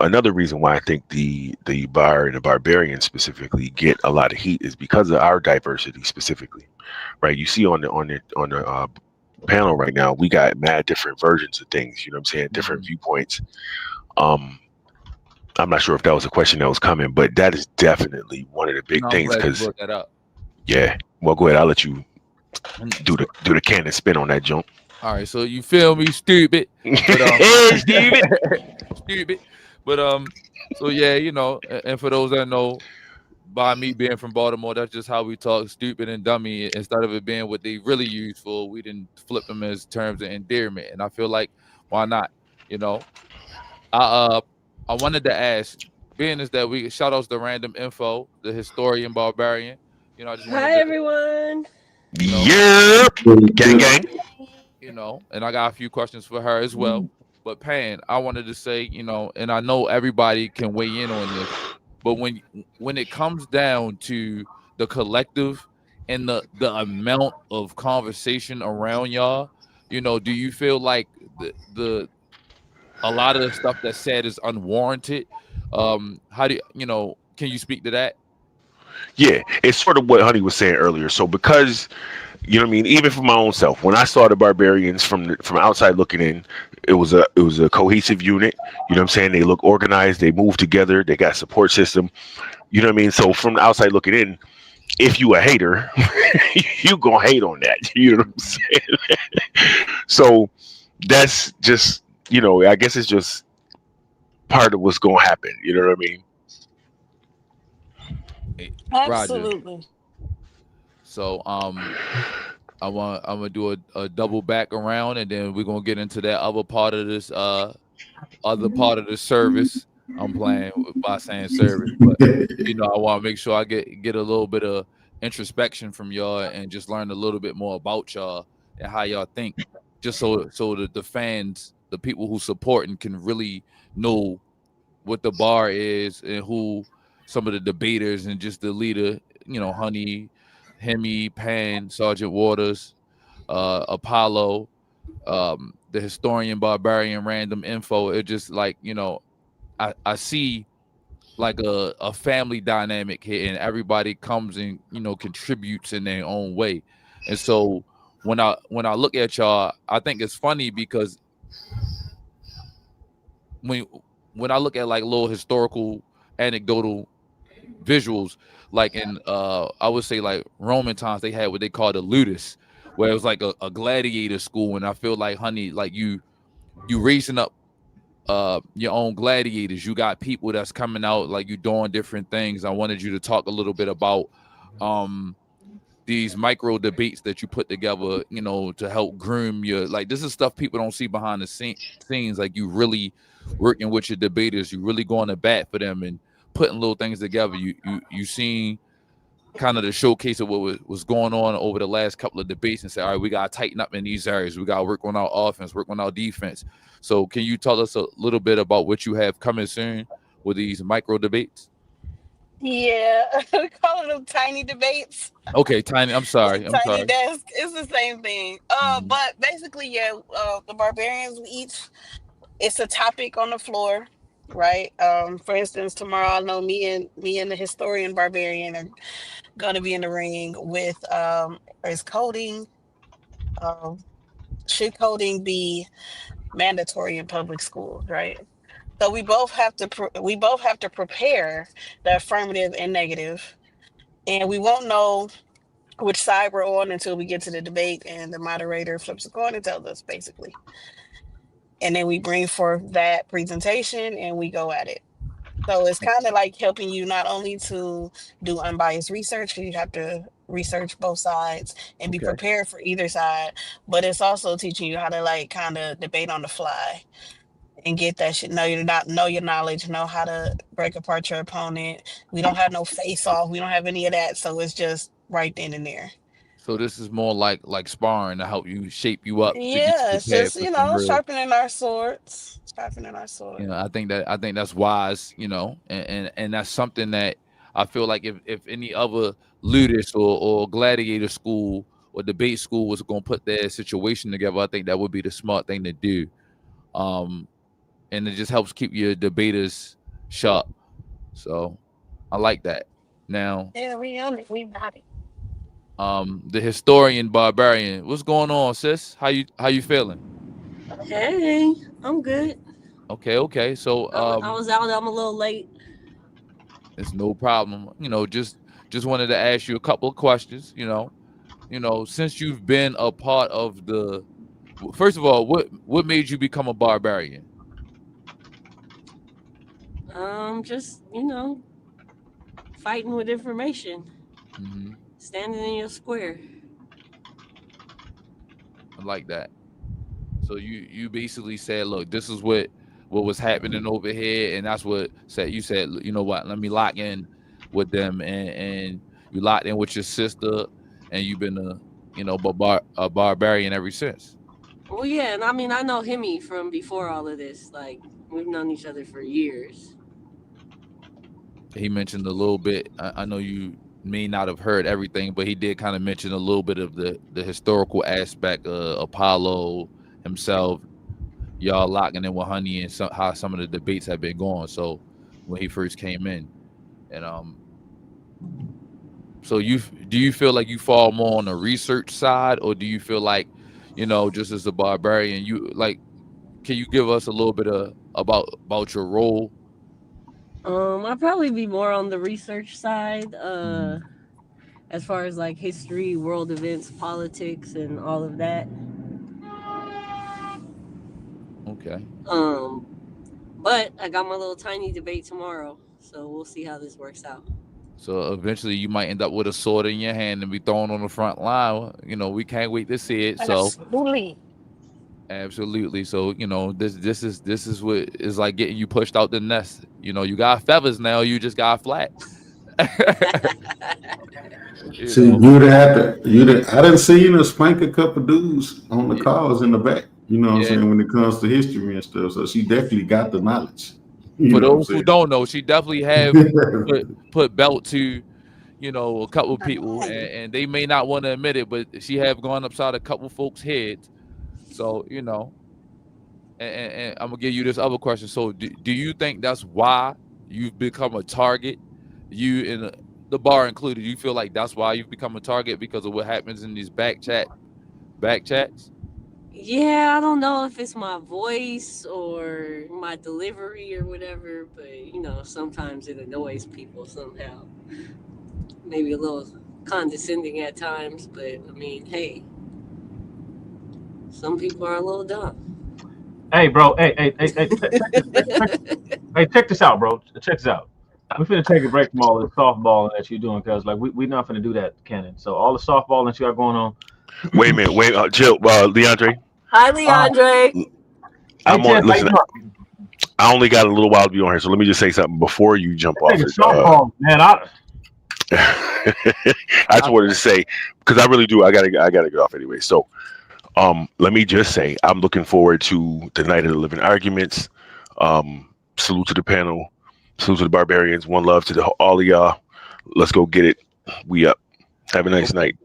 Speaker 9: another reason why I think the bar and the barbarians specifically get a lot of heat is because of our diversity specifically, right? You see on the panel right now, we got mad different versions of things. You know what I'm saying? Different
Speaker 1: Mhm.
Speaker 9: viewpoints. Um, I'm not sure if that was a question that was coming, but that is definitely one of the big
Speaker 1: No, I'm
Speaker 9: things.
Speaker 1: glad you
Speaker 9: Because
Speaker 1: brought that up.
Speaker 9: yeah, well, go ahead. I'll let you do the
Speaker 1: So,
Speaker 9: do the cannon spin on that jump.
Speaker 1: all right, so you feel me, stupid, but
Speaker 9: Hey, Steven.
Speaker 1: stupid, but so yeah, and for those that know, by me being from Baltimore, that's just how we talk, stupid and dummy. Instead of it being what they really use for, we didn't flip them as terms of endearment, and I feel like why not? You know, I I wanted to ask, being is that we shout outs to Random Info, the historian barbarian. I just wanted
Speaker 10: Hi,
Speaker 1: to,
Speaker 10: everyone.
Speaker 1: you know,
Speaker 9: Yep. Gang gang.
Speaker 1: and I got a few questions for her as well. But Pan, I wanted to say, and I know everybody can weigh in on this, but when it comes down to the collective and the amount of conversation around y'all, do you feel like the a lot of the stuff that's said is unwarranted? How do can you speak to that?
Speaker 9: Yeah, it's sort of what Honey was saying earlier. So because, you know what I mean, even for my own self, when I saw the barbarians from outside looking in, it was a cohesive unit. You know what I'm saying? They look organized, they move together, they got support system. You know what I mean? So from the outside looking in, if you a hater, you gonna hate on that. You know what I'm saying? So that's just, I guess it's just part of what's gonna happen. You know what I mean?
Speaker 1: Eh, Roger.
Speaker 3: Absolutely.
Speaker 1: So I'm gonna do a double back around, and then we're gonna get into that other part of this other part of the service. I'm playing by saying service, but I want to make sure I get a little bit of introspection from y'all and just learn a little bit more about y'all and how y'all think, just so that the fans, the people who support and can really know what the bar is and who some of the debaters and just the leader, Honey, Hemi, Pan, Sergeant Waters, Apollo, the historian, barbarian, random info. It just like, I see like a family dynamic here, and everybody comes and contributes in their own way. And so when I look at y'all, I think it's funny because when when I look at like little historical anecdotal visuals, like in I would say like Roman times, they had what they called a ludus, where it was like a gladiator school. And I feel like, Honey, like you raising up your own gladiators. You got people that's coming out, like you doing different things. I wanted you to talk a little bit about um these micro debates that you put together, to help groom your, like, this is stuff people don't see behind the scenes. Like, you really working with your debaters, you really going to bat for them and putting little things together. You seen kind of the showcase of what was going on over the last couple of debates and say, all right, we got to tighten up in these areas. We got to work on our offense, work on our defense. So can you tell us a little bit about what you have coming soon with these micro debates?
Speaker 3: Yeah, we call them tiny debates.
Speaker 1: Okay, Tiny. I'm
Speaker 3: Like
Speaker 1: sorry. I'm
Speaker 3: tiny
Speaker 1: sorry.
Speaker 3: desk. It's the same thing.
Speaker 1: Mhm.
Speaker 3: But basically, yeah, the barbarians we each it's a topic on the floor, right? For instance, tomorrow I know me and the historian barbarian are gonna be in the ring with is coding um should coding be mandatory in public schools, right? So we both have to prepare the affirmative and negative, and we won't know which side we're on until we get to the debate and the moderator flips a coin and tells us basically. And then we bring forth that presentation and we go at it. So it's kind of like helping you not only to do unbiased research, 'cause you have to research both sides and be
Speaker 1: Okay.
Speaker 3: prepared for either side, but it's also teaching you how to like kind of debate on the fly and get that shit. Know your knowledge, know how to break apart your opponent. We don't have no face off. We don't have any of that. So it's just right then and there.
Speaker 1: So this is more like sparring to help you shape you up to get you
Speaker 3: Yeah, it's
Speaker 1: prepared
Speaker 3: just,
Speaker 1: for some real.
Speaker 3: sharpening our swords. Sharpening our
Speaker 1: You
Speaker 3: sword.
Speaker 1: know, I think that's wise. You know, and that's something that I feel like if any other ludus or gladiator school or debate school was going to put their situation together, I think that would be the smart thing to do. Um, and it just helps keep your debaters sharp. So I like that. Now,
Speaker 3: Yeah, we on it. We got it.
Speaker 1: the historian barbarian, what's going on, sis? How you feeling?
Speaker 10: Hey, I'm good.
Speaker 1: Okay, okay. So
Speaker 10: I was out. I'm a little late.
Speaker 1: it's no problem. Just wanted to ask you a couple of questions. Since you've been a part of first of all, what made you become a barbarian?
Speaker 10: Just fighting with information,
Speaker 1: Hmm.
Speaker 10: standing in your square.
Speaker 1: I like that. So you basically said, look, this is what was happening over here, and that's what said you said, you know what, let me lock in with them, and you locked in with your sister, and you've been a barbarian ever since.
Speaker 10: Well, yeah, and I mean I know Hemi from before all of this. Like we've known each other for years.
Speaker 1: He mentioned a little bit. I know you may not have heard everything, but he did kind of mention a little bit of the historical aspect of Apollo himself, y'all locking in with Honey, and how some of the debates have been going. So when he first came in, and so do you feel like you fall more on the research side, or do you feel like, just as a barbarian, you like? Can you give us a little bit of about your role?
Speaker 10: I'd probably be more on the research side.
Speaker 1: Mhm.
Speaker 10: As far as like history, world events, politics, and all of that.
Speaker 1: Okay.
Speaker 10: Um, but I got my little tiny debate tomorrow, so we'll see how this works out.
Speaker 1: So eventually you might end up with a sword in your hand and be thrown on the front line. We can't wait to see it. So
Speaker 3: Absolutely.
Speaker 1: absolutely. So, this is what is like getting you pushed out the nest. You got feathers now, you just got flat. you
Speaker 7: See,
Speaker 1: know.
Speaker 7: you'd have to, I didn't see spank a couple dudes on the
Speaker 1: Yeah,
Speaker 7: cars in the back. You know what I'm
Speaker 1: yeah.
Speaker 7: saying? When it comes to history and stuff. So she definitely got the knowledge. You
Speaker 1: For
Speaker 7: know what I'm
Speaker 1: those who
Speaker 7: saying?
Speaker 1: don't know, she definitely have put belt to, a couple of people, and they may not want to admit it, but she have gone upside a couple folks' heads. So, and I'm gonna give you this other question. So, do you think that's why you've become a target? You and the bar included. You feel like that's why you've become a target because of what happens in these back chats?
Speaker 10: Yeah, I don't know if it's my voice or my delivery or whatever, but sometimes it annoys people somehow. Maybe a little condescending at times, but I mean, hey, some people are a little dumb.
Speaker 8: Hey, bro. Hey, check this out, bro. Check this out. We're finna take a break from all the softballing that you're doing, cause like we not finna do that, Cannon. So all the softballing that you got going on.
Speaker 9: Wait a minute. Wait, chill, Leandre.
Speaker 10: Hi,
Speaker 8: Uh,
Speaker 10: Leandre.
Speaker 8: hey,
Speaker 9: I'm on.
Speaker 8: Chance, how you
Speaker 9: Listen,
Speaker 8: doing?
Speaker 9: I only got a little while to be on here, so let me just say something before you jump off
Speaker 8: Take a
Speaker 9: it.
Speaker 8: softball, man.
Speaker 9: I just wanted to say because I really do. I gotta get off anyway. So let me just say I'm looking forward to the night of the living arguments. Salute to the panel. Salute to the barbarians. One love to all of y'all. Let's go get it. We up. Have a nice night.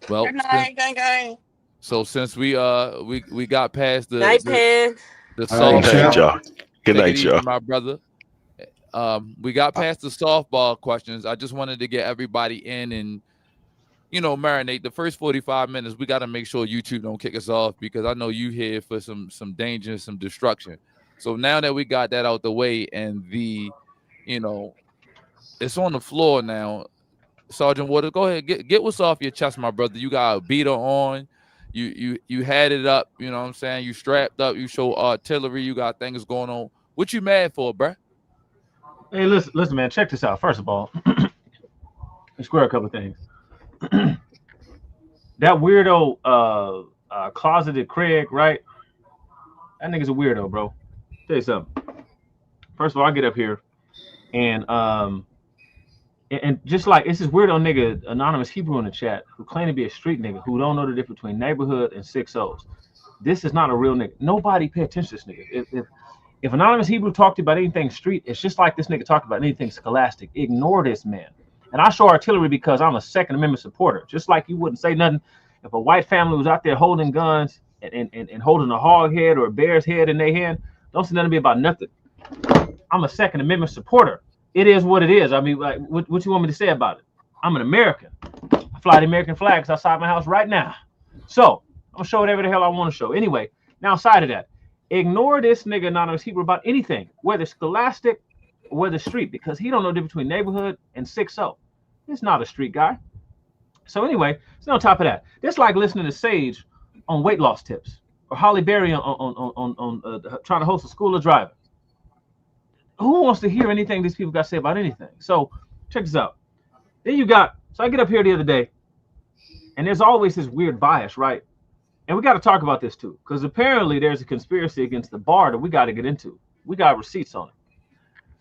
Speaker 1: Well,
Speaker 3: Good night, gang, gang.
Speaker 1: since we got past
Speaker 10: Night, Pan.
Speaker 1: the
Speaker 7: All right,
Speaker 9: Good night,
Speaker 7: champ.
Speaker 1: softball.
Speaker 9: y'all. Good
Speaker 1: Take it
Speaker 9: night,
Speaker 1: easy,
Speaker 9: y'all.
Speaker 1: my brother. We got past the softball questions. I just wanted to get everybody in and marinate the first 45 minutes. We got to make sure YouTube don't kick us off because I know you here for some danger, some destruction. So now that we got that out the way and you know, it's on the floor now. Sergeant Waters, go ahead, get what's off your chest, my brother. You got a beater on. You had it up, you know what I'm saying? You strapped up, you show artillery, you got things going on. What you mad for, bruh?
Speaker 8: Hey, listen, man. Check this out. First of all, let's square a couple things. That weirdo, closeted Craig, right? That nigga's a weirdo, bro. Tell you something. First of all, I get up here and just like it's this weirdo nigga, anonymous Hebrew in the chat, who claim to be a street nigga who don't know the difference between neighborhood and 6-0s. This is not a real nigga. Nobody pay attention to this nigga. If anonymous Hebrew talked about anything street, it's just like this nigga talked about anything scholastic. Ignore this man. And I show artillery because I'm a Second Amendment supporter. Just like you wouldn't say nothing if a white family was out there holding guns and holding a hog head or a bear's head in their hand. Don't say nothing to me about nothing. I'm a Second Amendment supporter. It is what it is. I mean, like, what you want me to say about it? I'm an American. I fly the American flags outside my house right now. So I'm gonna show whatever the hell I want to show. Anyway, now outside of that, ignore this nigga anonymous Hebrew about anything, whether scholastic or whether street, because he don't know the difference between neighborhood and 6-0. He's not a street guy. So anyway, so on top of that, that's like listening to Sage on weight loss tips or Holly Berry on trying to host a school of driving. Who wants to hear anything these people got to say about anything? So check this out. Then you got, so I get up here the other day, and there's always this weird bias, right? And we got to talk about this too, because apparently there's a conspiracy against the bar that we got to get into. We got receipts on it.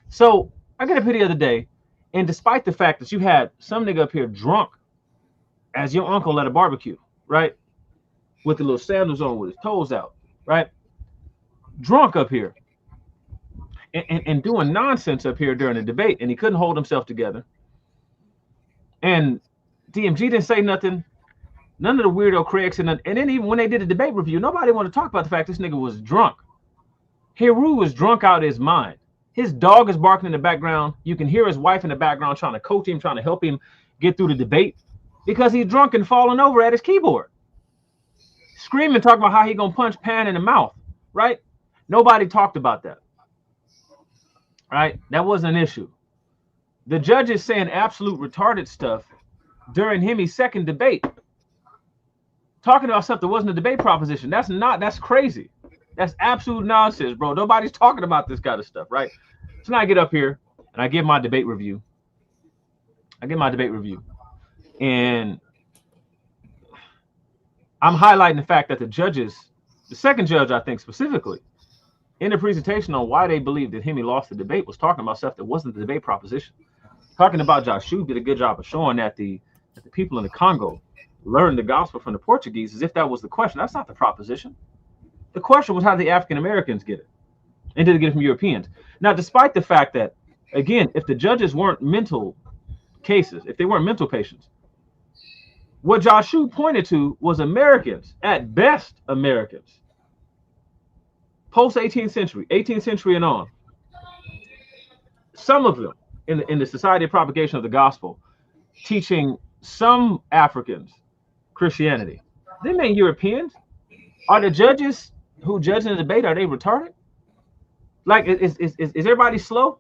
Speaker 8: So I get up here the other day, and despite the fact that you had some nigga up here drunk as your uncle at a barbecue, right? With the little sandals on with his toes out, right? Drunk up here. And doing nonsense up here during the debate, and he couldn't hold himself together. And DMG didn't say nothing. None of the weirdo Craig said nothing. And then even when they did a debate review, nobody wanted to talk about the fact this nigga was drunk. Heru was drunk out of his mind. His dog is barking in the background. You can hear his wife in the background trying to coach him, trying to help him get through the debate because he's drunk and falling over at his keyboard. Screaming, talking about how he gonna punch Pan in the mouth, right? Nobody talked about that. Right? That wasn't an issue. The judge is saying absolute retarded stuff during Hemi's second debate. Talking about stuff that wasn't a debate proposition. That's crazy. That's absolute nonsense, bro. Nobody's talking about this kind of stuff, right? So now I get up here and I give my debate review. And I'm highlighting the fact that the judges, the second judge, I think specifically, in the presentation on why they believe that Hemi lost the debate, was talking about stuff that wasn't the debate proposition. Talking about Joshua did a good job of showing that the people in the Congo learned the gospel from the Portuguese as if that was the question. That's not the proposition. The question was how did the African Americans get it? And did they get it from Europeans? Now, despite the fact that, again, if the judges weren't mental cases, if they weren't mental patients, what Joshua pointed to was Americans, at best Americans, post 18th century and on, some of them in the Society of Propagation of the Gospel, teaching some Africans Christianity. They mean Europeans. Are the judges who judge in the debate, are they retarded? Like, is everybody slow?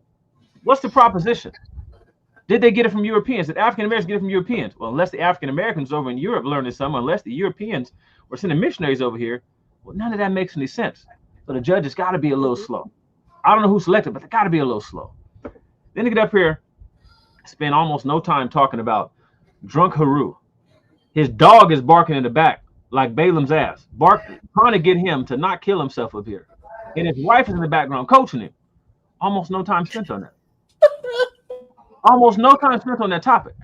Speaker 8: What's the proposition? Did they get it from Europeans? Did African Americans get it from Europeans? Well, unless the African Americans over in Europe learned it somewhere, unless the Europeans were sending missionaries over here, well, none of that makes any sense. So the judges got to be a little slow. I don't know who selected, but they got to be a little slow. Then they get up here, spend almost no time talking about drunk Heru. His dog is barking in the back like Balaam's ass, trying to get him to not kill himself up here. And his wife is in the background coaching him. Almost no time spent on that. Almost no time spent on that topic.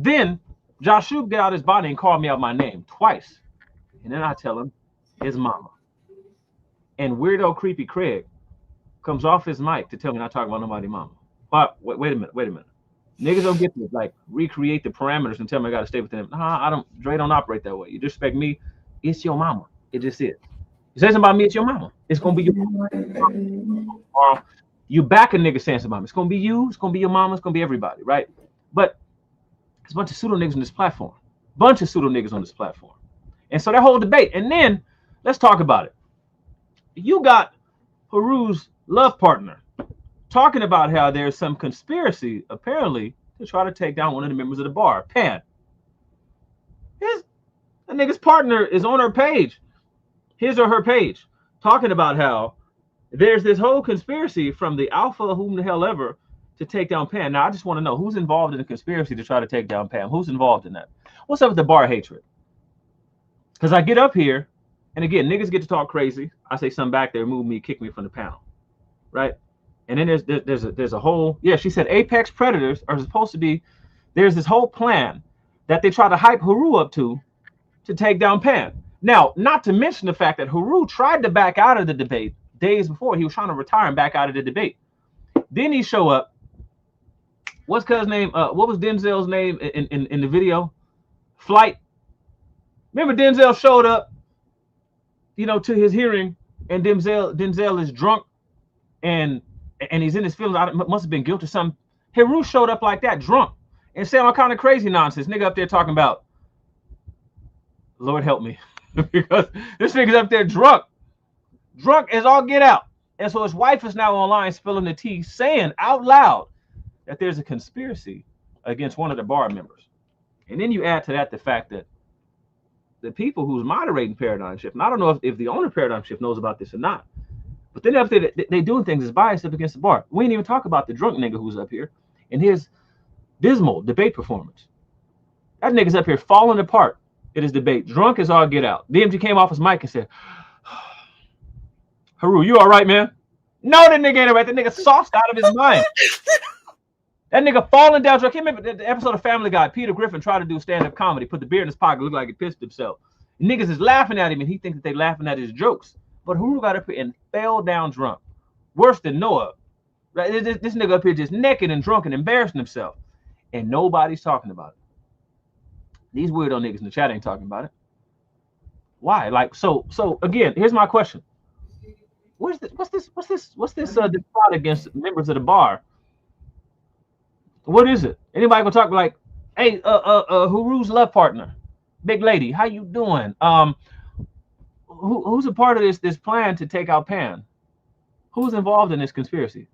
Speaker 8: Then Joshua get out his body and called me out my name twice. And then I tell him his mama. And weirdo creepy Craig comes off his mic to tell me not talking about nobody mama. But wait a minute. Niggas don't get to like recreate the parameters and tell me I gotta stay within them. Nah, I don't. Dre don't operate that way. You disrespect me, it's your mama. It just is. You say something about me, it's your mama. It's gonna be your mama. You back a nigga saying something about me. It's gonna be you. It's gonna be your mama. It's gonna be everybody, right? But there's a bunch of pseudo niggas on this platform. And so that whole debate. And then let's talk about it. You got Haru's love partner talking about how there's some conspiracy, apparently, to try to take down one of the members of the bar, Pan. The nigga's partner is on her page, his or her page, talking about how there's this whole conspiracy from the alpha whom the hell ever to take down Pan. Now, I just want to know who's involved in the conspiracy to try to take down Pam. Who's involved in that? What's up with the bar hatred? Because I get up here, and again, niggas get to talk crazy. I say something back there, move me, kick me from the panel, right? And then there's a whole, yeah, she said apex predators are supposed to be, there's this whole plan that they try to hype Haru up to take down Pan. Now, not to mention the fact that Haru tried to back out of the debate days before. He was trying to retire and back out of the debate. Then he show up. What's cuz name? What was Denzel's name in the video? Flight. Remember Denzel showed up, to his hearing, and Denzel is drunk and he's in his feelings. Must have been guilty or something. Haru showed up like that, drunk, and saying all kind of crazy nonsense. Nigga up there talking about, Lord help me, because this nigga's up there drunk as all get out. And so his wife is now online spilling the tea, saying out loud that there's a conspiracy against one of the bar members. And then you add to that the fact that the people who's moderating Paradigm Shift, and I don't know if the owner of Paradigm Shift knows about this or not, but then up there, they doing things is biased up against the bar. We ain't even talk about the drunk nigga who's up here and his dismal debate performance. That nigga's up here falling apart in his debate, drunk as all get out. DMG came off his mic and said, Haru, you all right, man? No, that nigga ain't right. That nigga sauced out of his mind. That nigga falling down. I can't remember the episode of Family Guy. Peter Griffin tried to do stand-up comedy, put the beer in his pocket, looked like he pissed himself. Niggas is laughing at him, and he thinks that they laughing at his jokes. But Haru got up here and fell down drunk. Worse than Noah. Right? This nigga up here just naked and drunk and embarrassing himself. And nobody's talking about it. These weirdo niggas in the chat ain't talking about it. Why? Like, so again, here's my question. What's this plot against members of the bar? What is it? Anybody gonna talk like, hey, Haru's love partner, big lady, how you doing? Who's a part of this plan to take out Pan? Who's involved in this conspiracy?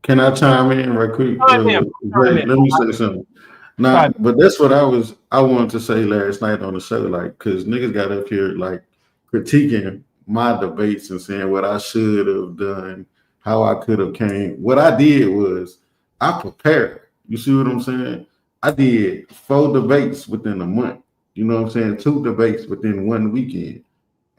Speaker 7: Can I chime in right quick? Let me say something. Nah, but that's what I wanted to say last night on the show, like, because niggas got up here like critiquing my debates and saying what I should have done, how I could have came. What I did was I prepared. You see what I'm saying? I did 4 debates within a month. You know what I'm saying? 2 debates within 1 weekend.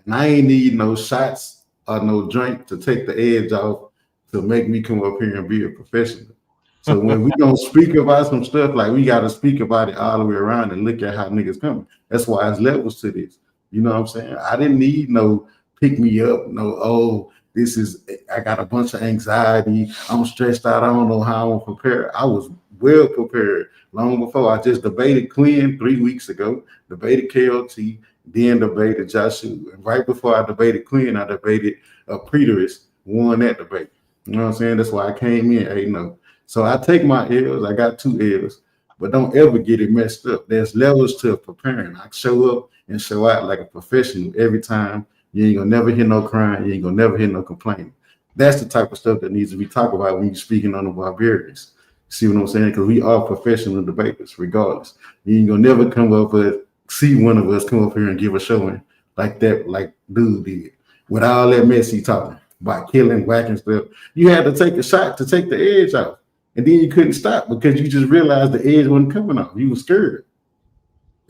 Speaker 7: And I ain't need no shots or no drink to take the edge off to make me come up here and be a professional. So when we gonna speak about some stuff, like we gotta speak about it all the way around and look at how niggas coming. That's why there's levels to this. You know what I'm saying? I didn't need no pick me up, no, I got a bunch of anxiety. I'm stressed out. I don't know how I'm prepared. I was well prepared long before. I just debated Quinn 3 weeks ago, debated KLT, then debated Joshua. And right before I debated Quinn, I debated Preterist, won that debate. You know what I'm saying? That's why I came in 8-0. So I take my L's. I got 2 L's, but don't ever get it messed up. There's levels to preparing. I show up and show out like a professional every time. You ain't gonna never hear no crying. You ain't gonna never hear no complaining. That's the type of stuff that needs to be talked about when you're speaking on the barbarians. See what I'm saying? Because we are professional debaters, regardless. You ain't gonna never come up with see one of us come up here and give a showing like that, like dude did, with all that messy talking about killing, whacking stuff. You had to take a shot to take the edge off, and then you couldn't stop because you just realized the edge wasn't coming off. You were scared.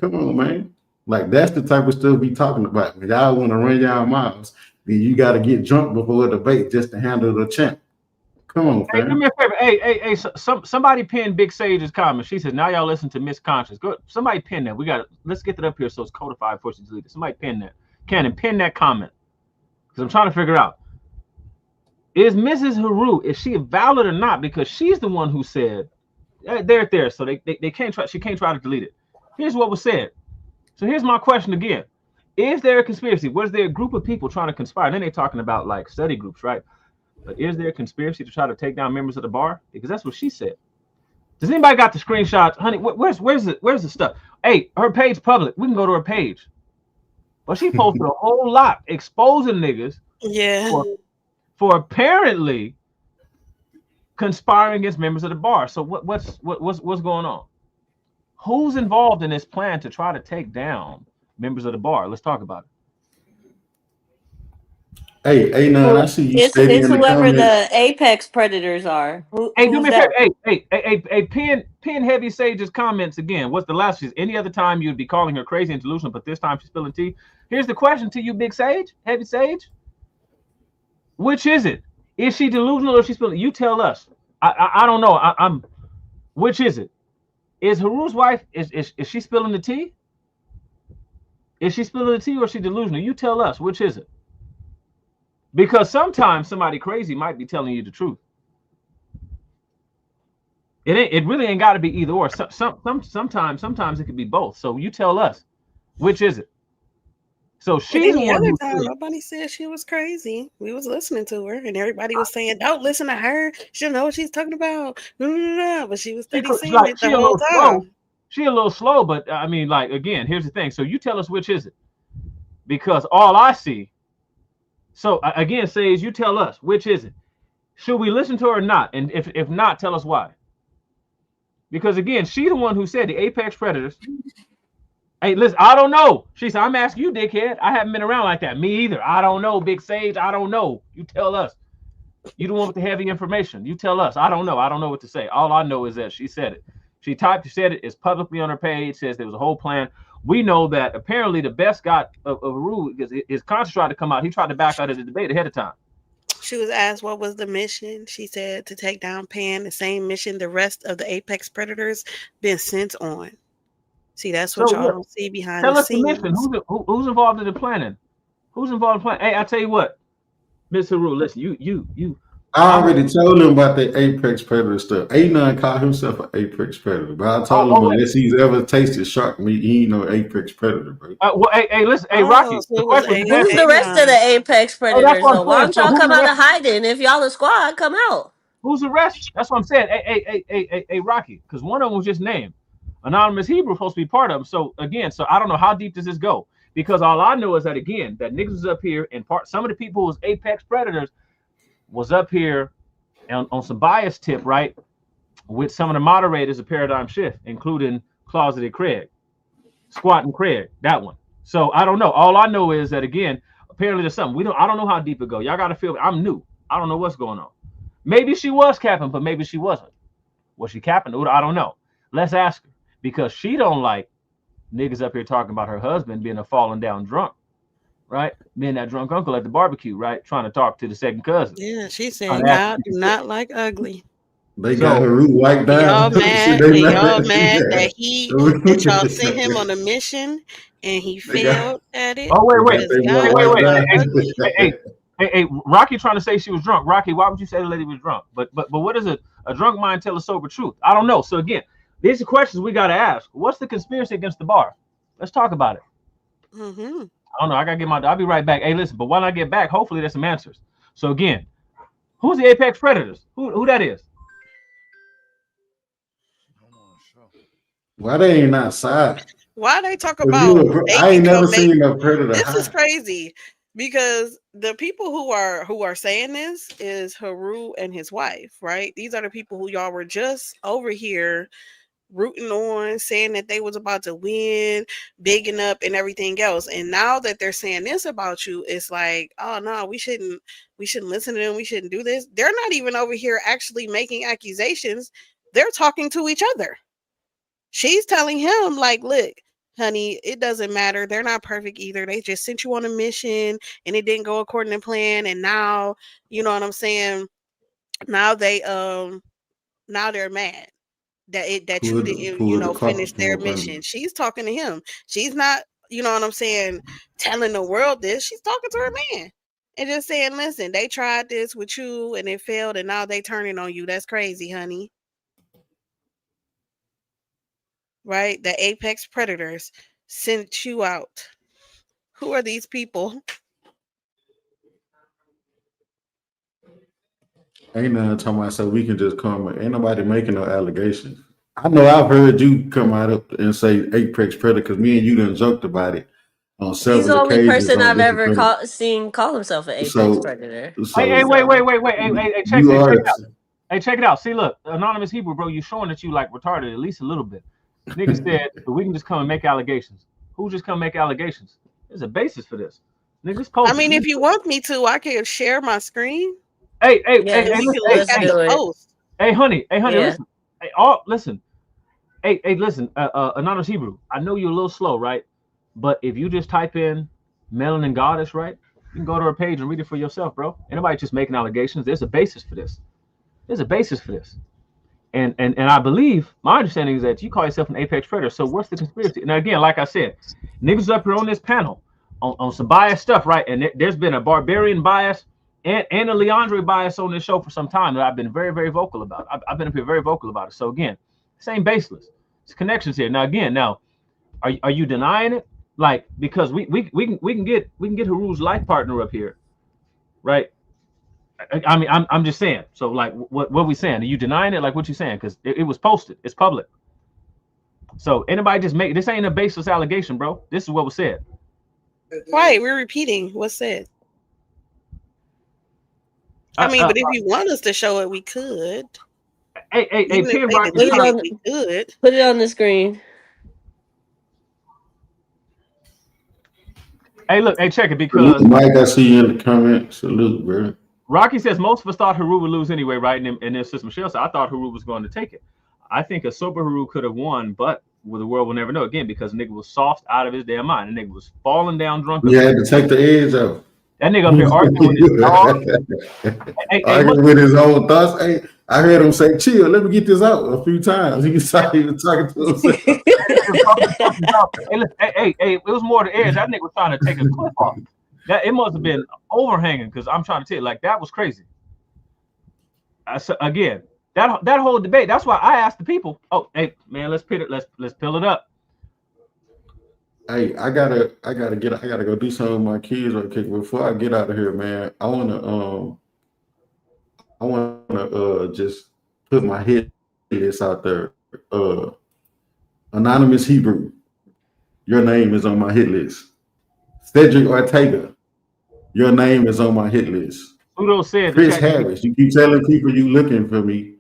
Speaker 7: Come on, man. Like, that's the type of stuff we talking about. When y'all want to run y'all miles, then you got to get drunk before a debate just to handle the champ. Come on,
Speaker 8: Hey, do
Speaker 7: fam.
Speaker 8: me a favor. Hey. Somebody pin Big Sage's comment. She said, "Now y'all listen to Miss Conscious." Go. Somebody pin that. Let's get that up here so it's codified before she deleted it. Somebody pin that. Cannon, pin that comment because I'm trying to figure out is Mrs. Haru, is she valid or not? Because she's the one who said there. So they can't try. She can't try to delete it. Here's what was said. So here's my question again: is there a conspiracy? Was there a group of people trying to conspire? And then they're talking about like study groups, right? But is there a conspiracy to try to take down members of the bar? Because that's what she said. Does anybody got the screenshots, honey? Where's the stuff? Hey, her page public. We can go to her page. But she posted a whole lot exposing niggas
Speaker 3: Yeah.
Speaker 8: for apparently conspiring against members of the bar. So what's going on? Who's involved in this plan to try to take down members of the bar? Let's talk about it.
Speaker 7: Hey, A9, I see you stating
Speaker 10: It's
Speaker 7: in the
Speaker 10: whoever
Speaker 7: comments.
Speaker 10: the apex predators are.
Speaker 8: Hey, do
Speaker 10: Who's
Speaker 8: me a
Speaker 10: that?
Speaker 8: favor. Hey, pin Heavy Sage's comments again. What's the last? Any other time you'd be calling her crazy and delusional, but this time she's spilling tea. Here's the question to you, Big Sage, Heavy Sage. Which is it? Is she delusional or is she spilling? You tell us. I don't know. I'm. Which is it? Is Haru's wife is she spilling the tea? Is she spilling the tea or is she delusional? You tell us. Which is it? Because sometimes somebody crazy might be telling you the truth. It really ain't got to be either or. Sometimes it could be both. So you tell us, which is it? So she's the
Speaker 3: Any
Speaker 8: one
Speaker 3: other
Speaker 8: who
Speaker 3: time,
Speaker 8: said,
Speaker 3: nobody said she was crazy. We was listening to her, and everybody was saying, "Don't listen to her. She don't know what she's talking about." But she was steady saying it the
Speaker 8: she a
Speaker 3: whole
Speaker 8: little slow.
Speaker 3: time.
Speaker 8: She a little slow, but I mean, like again, here's the thing. So you tell us which is it? Because all I see. So again, Sage, you tell us which is it? Should we listen to her or not? And if not, tell us why. Because again, she's the one who said the apex predators. Hey, listen, I don't know. She said, I'm asking you, dickhead. I haven't been around like that. Me either. I don't know, Big Sage. I don't know. You tell us. You the one with the heavy information. You tell us. I don't know. I don't know what to say. All I know is that she said it. She said it. It's publicly on her page. Says there was a whole plan. We know that apparently the best got of Haru because his conscience tried to come out. He tried to back out of the debate ahead of time.
Speaker 3: She was asked what was the mission. She said to take down Pan, the same mission the rest of the apex predators been sent on. See, that's what
Speaker 8: So
Speaker 3: y'all
Speaker 8: look,
Speaker 3: don't see behind
Speaker 8: tell
Speaker 3: the
Speaker 8: us the mission.
Speaker 3: scenes.
Speaker 8: Who's involved in the planning? Who's involved in the planning? Hey, I tell you what, Miss Haru, listen, you.
Speaker 7: I already told him about the apex predator stuff. A9 called himself an apex predator, but I told him
Speaker 8: Oh,
Speaker 7: unless he's ever tasted shark meat, he ain't no apex predator, bro.
Speaker 8: well, hey, listen, hey,
Speaker 3: Oh,
Speaker 8: Rocky.
Speaker 3: so
Speaker 8: The
Speaker 3: it was
Speaker 8: question was
Speaker 3: a
Speaker 10: Who's
Speaker 8: answered.
Speaker 10: the rest of
Speaker 3: A9.
Speaker 10: the apex
Speaker 8: Oh, that's
Speaker 10: predators
Speaker 8: what I'm
Speaker 10: though? Why
Speaker 8: saying.
Speaker 10: don't
Speaker 8: So
Speaker 10: y'all
Speaker 8: who's
Speaker 10: come
Speaker 8: the
Speaker 10: out
Speaker 8: rest?
Speaker 10: of hiding? If y'all a squad, come out.
Speaker 8: Who's the rest? That's what I'm saying. Hey, Rocky, because one of them was just named. Anonymous Hebrew supposed to be part of them. So again, so I don't know how deep does this go because all I know is that again, that niggas was up here and some of the people who was apex predators was up here on some bias tip, right? With some of the moderators of Paradigm Shift, including Closeted Craig, Squatting Craig, that one. So I don't know. All I know is that again, apparently there's something. I don't know how deep it go. Y'all gotta feel I'm new. I don't know what's going on. Maybe she was capping, but maybe she wasn't. Was she capping? I don't know. Let's ask her. Because she don't like niggas up here talking about her husband being a falling down drunk, right? Being that drunk uncle at the barbecue, right? Trying to talk to the second cousin.
Speaker 3: Yeah, she
Speaker 8: Trying
Speaker 3: said
Speaker 8: to ask
Speaker 3: God do not like ugly.
Speaker 7: They got
Speaker 8: so
Speaker 7: Haru wiped
Speaker 3: And y'all
Speaker 7: down. See,
Speaker 3: mad,
Speaker 7: they
Speaker 3: and
Speaker 7: mad.
Speaker 3: y'all mad
Speaker 7: Yeah.
Speaker 3: that y'all sent him on a mission and he
Speaker 7: They got
Speaker 3: failed at it
Speaker 8: oh
Speaker 7: they got
Speaker 3: because
Speaker 7: their boy
Speaker 3: God
Speaker 7: wiped
Speaker 3: don't like
Speaker 7: down.
Speaker 3: ugly.
Speaker 8: hey, Rocky trying to say she was drunk. Rocky, why would you say the lady was drunk? But what is it? A drunk mind tell a sober truth. I don't know. So again, these are questions we gotta ask. What's the conspiracy against the bar? Let's talk about it.
Speaker 3: Mm-hmm.
Speaker 8: I don't know. I gotta get I'll be right back. Hey, listen, but when I get back, hopefully there's some answers. So again, who's the apex predators? Who that is?
Speaker 7: Why they ain't outside?
Speaker 3: Why they talk
Speaker 7: If
Speaker 3: about they
Speaker 7: I
Speaker 3: can
Speaker 7: ain't never
Speaker 3: come make
Speaker 7: seen a predator
Speaker 3: this is
Speaker 7: hide.
Speaker 3: crazy because the people who are saying this is Haru and his wife, right? These are the people who y'all were just over here rooting on, saying that they was about to win, bigging up and everything else. And now that they're saying this about you, it's like, oh no, we shouldn't listen to them. We shouldn't do this. They're not even over here actually making accusations. They're talking to each other. She's telling him, like, look, honey, it doesn't matter. They're not perfect either. They just sent you on a mission and it didn't go according to plan. And now, you know what I'm saying? Now they're mad that you didn't,
Speaker 7: Pull the
Speaker 3: finish
Speaker 7: carpet from
Speaker 3: their
Speaker 7: up under.
Speaker 3: mission. She's talking to him. She's not, you know what I'm saying, telling the world this. She's talking to her man. And just saying, listen, they tried this with you and it failed and now they turning on you. That's crazy, honey. Right? The apex predators sent you out. Who are these people?
Speaker 7: Ain't nothing talking about so we can just come. Ain't nobody making no allegations. I know I've heard you come out up and say apex predator because me and you done joked about it on
Speaker 10: He's the
Speaker 7: several
Speaker 10: only
Speaker 7: occasions
Speaker 10: person
Speaker 7: on
Speaker 10: I've
Speaker 7: different
Speaker 10: ever
Speaker 7: predators.
Speaker 10: seen call himself an apex
Speaker 7: So,
Speaker 10: predator.
Speaker 8: Hey,
Speaker 7: so
Speaker 8: wait,
Speaker 10: So
Speaker 8: wait, wait, wait. Hey, check,
Speaker 7: you
Speaker 8: check
Speaker 7: are.
Speaker 8: it out. Hey, check it out. See, look, anonymous Hebrew, bro, you're showing that you like retarded at least a little bit. Nigga said, but we can just come and make allegations. Who just come make allegations? There's a basis for this. Nigga, just
Speaker 3: I
Speaker 8: post it.
Speaker 3: mean, if you want me to, I can share my screen and we
Speaker 10: yes,
Speaker 3: can
Speaker 8: Listen,
Speaker 3: look
Speaker 10: let's
Speaker 3: at
Speaker 8: hey,
Speaker 3: the
Speaker 10: do it.
Speaker 3: post.
Speaker 8: hey, honey,
Speaker 10: Yeah.
Speaker 8: listen. Listen. Listen, anonymous Hebrew. I know you're a little slow, right? But if you just type in melanin goddess, right? You can go to her page and read it for yourself, bro. Ain't nobody just making allegations. There's a basis for this. There's a basis for this. And I believe my understanding is that you call yourself an apex predator. So what's the conspiracy? Now again, like I said, niggas up here on this panel on some biased stuff, right? And there's been a barbarian bias and a Leandre bias on this show for some time that I've been very, very vocal about. I've been up here very vocal about it. So again, same baseless. It's connections here. Now again, are you denying it? Like because we can get Haru's life partner up here, right? I mean, I'm just saying. So, like, what we saying? Are you denying it? Like, what you saying? Because it was posted. It's public. So, anybody just make this ain't a baseless allegation, bro. This is what was said.
Speaker 3: Right, we're repeating what's said. I
Speaker 8: Uh,
Speaker 3: mean,
Speaker 8: uh,
Speaker 3: but if you want us to show it, we could.
Speaker 8: hey,
Speaker 3: Even if
Speaker 8: Pin
Speaker 3: they
Speaker 8: Rock.
Speaker 10: Put it
Speaker 3: deleted it,
Speaker 10: on
Speaker 3: we could.
Speaker 10: put it on the screen.
Speaker 8: Hey, look, hey, check it
Speaker 7: salute,
Speaker 8: because
Speaker 7: Mike. I see you in the comments. Salute, bro.
Speaker 8: Rocky says most of us thought Haru would lose anyway, right? And then Sister Michelle said, I thought Haru was going to take it. I think a sober Haru could have won, but the world will never know again because nigga was soft out of his damn mind. The nigga was falling down drunk
Speaker 7: We
Speaker 8: up here.
Speaker 7: had to take the edge off.
Speaker 8: That nigga up here arguing with his dog. Hey, look,
Speaker 7: Arguing with his own thoughts. Hey, I heard him say, "Chill, let me get this out" a few times. He was talking to himself.
Speaker 8: Hey, listen, hey, it was more the edge. That nigga was trying to take a clip off. That it must have been overhanging because I'm trying to tell you, like that was crazy. Again, that whole debate. That's why I asked the people. Oh, hey man, let's pit it. Let's pill it up.
Speaker 7: Hey, I gotta go do something with my kids real quick. Before I get out of here, man, I wanna just put my hit list out there. Anonymous Hebrew, your name is on my hit list. Cedric Ortega, your name is on my hit list.
Speaker 8: Udo said the
Speaker 7: Chris
Speaker 8: chat.
Speaker 7: Harris, you keep telling people you looking for me,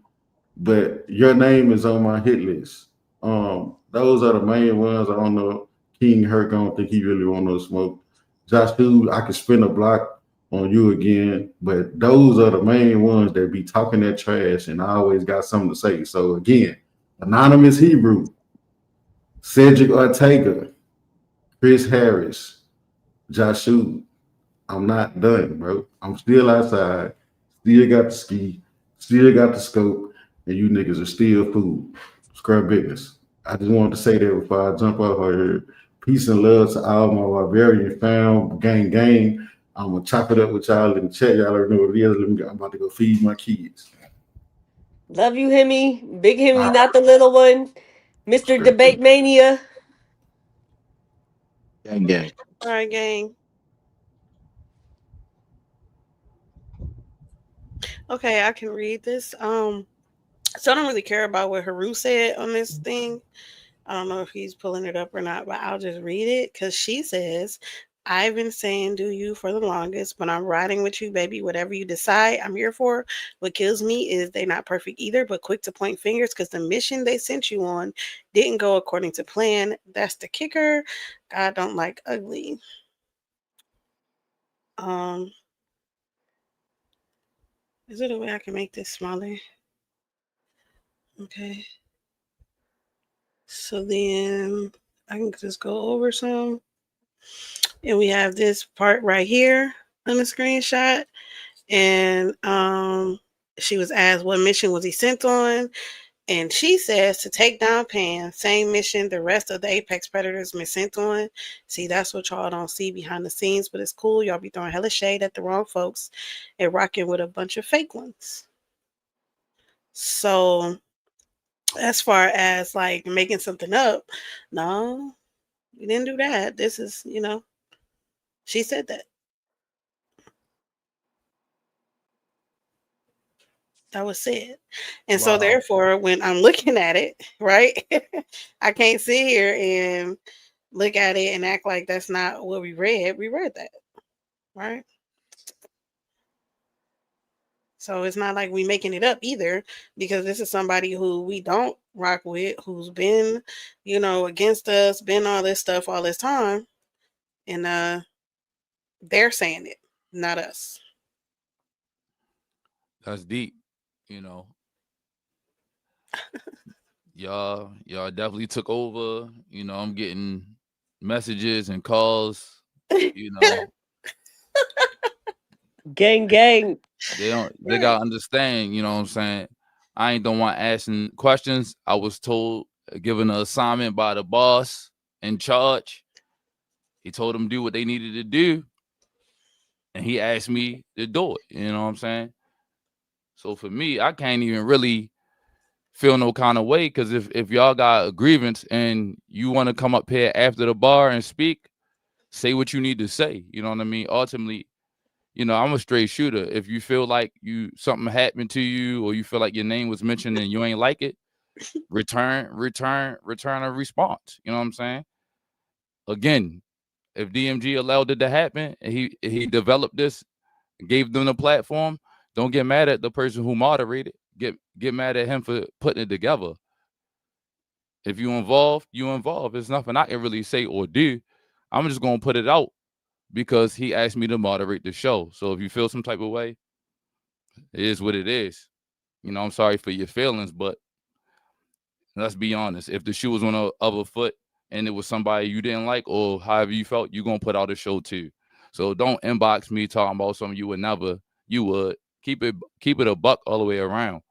Speaker 7: but your name is on my hit list. Those are the main ones. I don't know. King Herc, I don't think he really want no smoke. Josh Dude, I could spin a block on you again, but those are the main ones that be talking that trash, and I always got something to say. So again, Anonymous Hebrew, Cedric Ortega, Chris Harris, Joshua. I'm not done, bro. I'm still outside, still got the ski, still got the scope, and you niggas are still food. Scrub business. I just wanted to say that before I jump off here. Peace and love to all my barbarian fam, gang. I'm gonna chop it up with y'all in the chat. Y'all already know what it is. I'm about to go feed my kids.
Speaker 10: Love you, Hemi. Big Hemi,
Speaker 7: All
Speaker 10: not the little one. Mr.
Speaker 7: right.
Speaker 10: Debate Mania.
Speaker 6: Gang, gang.
Speaker 3: All right, gang. Okay, I can read this. So I don't really care about what Haru said on this thing. I don't know if he's pulling it up or not, but I'll just read it because she says, I've been saying do you for the longest, but I'm riding with you, baby. Whatever you decide, I'm here for. What kills me is they not perfect either, but quick to point fingers because the mission they sent you on didn't go according to plan. That's the kicker. God don't like ugly. Um, is there a way I can make this smaller? Okay. So then I can just go over some. And we have this part right here on the screenshot. And She was asked what mission was he sent on, and she says to take down Pan, same mission the rest of the Apex Predators been sent on. See, that's what y'all don't see behind the scenes, but it's cool. Y'all be throwing hella shade at the wrong folks and rocking with a bunch of fake ones. So, as far as like making something up, no, we didn't do that. This is, she said that. That was said. And so
Speaker 1: Wow.
Speaker 3: therefore, when I'm looking at it, right, I can't sit here and look at it and act like that's not what we read. We read that, right? So it's not like we making it up either, because this is somebody who we don't rock with, who's been, against us, been all this stuff all this time, and they're saying it, not us.
Speaker 1: That's deep. You know, y'all definitely took over. I'm getting messages and calls. You know,
Speaker 10: Gang, gang.
Speaker 1: they
Speaker 3: Right.
Speaker 1: gotta understand. You know what I'm saying? I ain't the one asking questions. I was told, given an assignment by the boss in charge. He told them do what they needed to do, and he asked me to do it. You know what I'm saying? So for me, I can't even really feel no kind of way, because if y'all got a grievance and you want to come up here after the bar and speak, say what you need to say. You know what I mean? Ultimately, I'm a straight shooter. If you feel like something happened to you, or you feel like your name was mentioned and you ain't like it, return a response. You know what I'm saying? Again, if DMG allowed it to happen and he developed this, gave them the platform, don't get mad at the person who moderated. Get mad at him for putting it together. If you involved, you involved. There's nothing I can really say or do. I'm just gonna put it out because he asked me to moderate the show. So if you feel some type of way, it is what it is. I'm sorry for your feelings, but let's be honest. If the shoe was on the other foot and it was somebody you didn't like or however you felt, you're gonna put out a show too. So don't inbox me talking about something you would never. You would keep it a buck all the way around.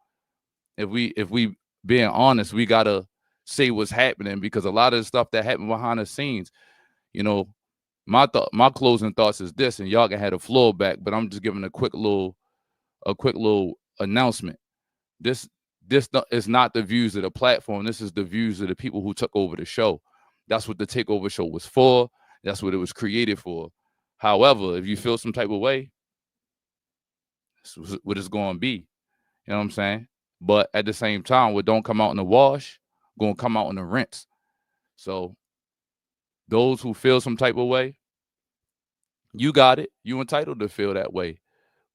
Speaker 1: If we being honest, we gotta say what's happening, because a lot of the stuff that happened behind the scenes, you know, my closing thoughts is this, and y'all can have the floor back, but I'm just giving a quick little announcement. This is not the views of the platform. This is the views of the people who took over the show. That's what the takeover show was for. That's what it was created for. However, if you feel some type of way, this is what it's going to be. You know what I'm saying? But at the same time, what don't come out in the wash, going to come out in the rinse. So those who feel some type of way, you got it. You entitled to feel that way.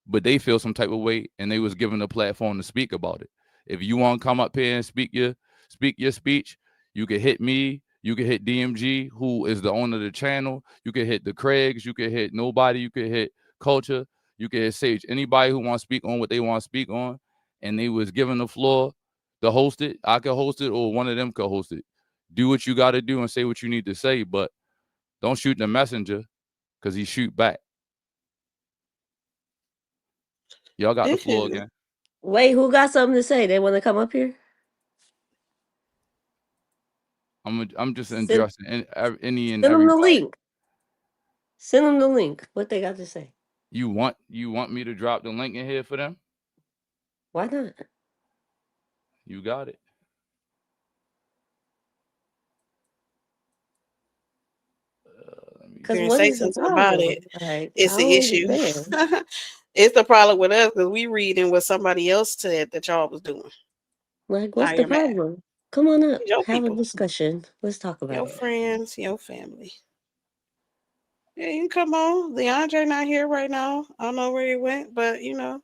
Speaker 1: But they feel some type of way, and they was given a platform to speak about it. If you want to come up here and speak your speech, you can hit me. You can hit DMG, who is the owner of the channel. You can hit the Craigs. You can hit nobody. You can hit Culture. You can hit Sage. Anybody who want to speak on what they want to speak on, and they was given the floor to host it. I could host it, or one of them could host it. Do what you got to do and say what you need to say, but don't shoot the messenger, because he shoot back. Y'all got the
Speaker 3: This
Speaker 1: floor
Speaker 3: is
Speaker 1: again.
Speaker 10: Wait, who got something to say? They want to come up here?
Speaker 1: I'm just
Speaker 10: Send,
Speaker 1: addressing any and
Speaker 10: send them the
Speaker 1: everybody.
Speaker 10: link. Send them the link. What they got to say?
Speaker 1: You want me to drop the link in here for them?
Speaker 10: Why not?
Speaker 1: You got it. Let me
Speaker 10: Because
Speaker 3: you're
Speaker 1: see.
Speaker 3: gonna
Speaker 10: what
Speaker 3: say
Speaker 10: is the
Speaker 3: something about it.
Speaker 10: problem? Like, I
Speaker 3: It's the
Speaker 10: don't
Speaker 3: issue.
Speaker 10: understand.
Speaker 3: It's the problem with us because we reading what somebody else said that y'all was doing.
Speaker 10: Like,
Speaker 3: Now
Speaker 10: what's the
Speaker 3: you're mad.
Speaker 10: problem? Come on up.
Speaker 3: Your
Speaker 10: Have a
Speaker 3: people,
Speaker 10: discussion. Let's talk about
Speaker 3: your
Speaker 10: it.
Speaker 3: friends, your family. Yeah, you can come on. Leandre not here right now. I don't know where he went, but the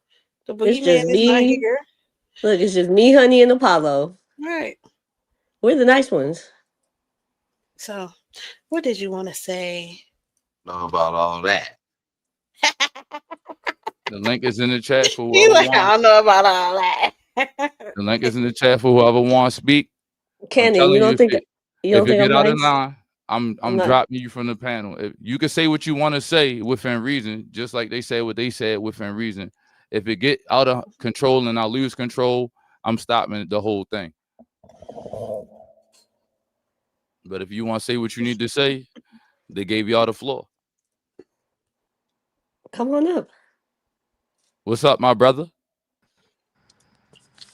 Speaker 10: It's
Speaker 3: boogeyman
Speaker 10: just
Speaker 3: is not
Speaker 10: me.
Speaker 3: here.
Speaker 10: Look, it's just me, Honey, and Apollo.
Speaker 3: Right.
Speaker 10: We're the nice ones.
Speaker 3: So, what did you want to say?
Speaker 6: Know about all that.
Speaker 1: The link is in the chat for
Speaker 3: He's
Speaker 1: whoever
Speaker 3: like, I
Speaker 1: wants.
Speaker 3: don't know about all that.
Speaker 1: The link is in the chat for whoever wants to speak. I'm
Speaker 10: Cannon,
Speaker 1: telling you, if it
Speaker 10: you
Speaker 1: if
Speaker 10: don't
Speaker 1: it
Speaker 10: think
Speaker 1: get
Speaker 10: I'm
Speaker 1: out of
Speaker 10: nice?
Speaker 1: line,
Speaker 10: I'm
Speaker 1: I'm
Speaker 10: not.
Speaker 1: dropping you from the panel. If you can say what you want to say within reason, just like they said what they said within reason. If it get out of control and I lose control, I'm stopping the whole thing. But if you want to say what you need to say, they gave y'all the floor.
Speaker 10: Come on up.
Speaker 1: What's up, my brother?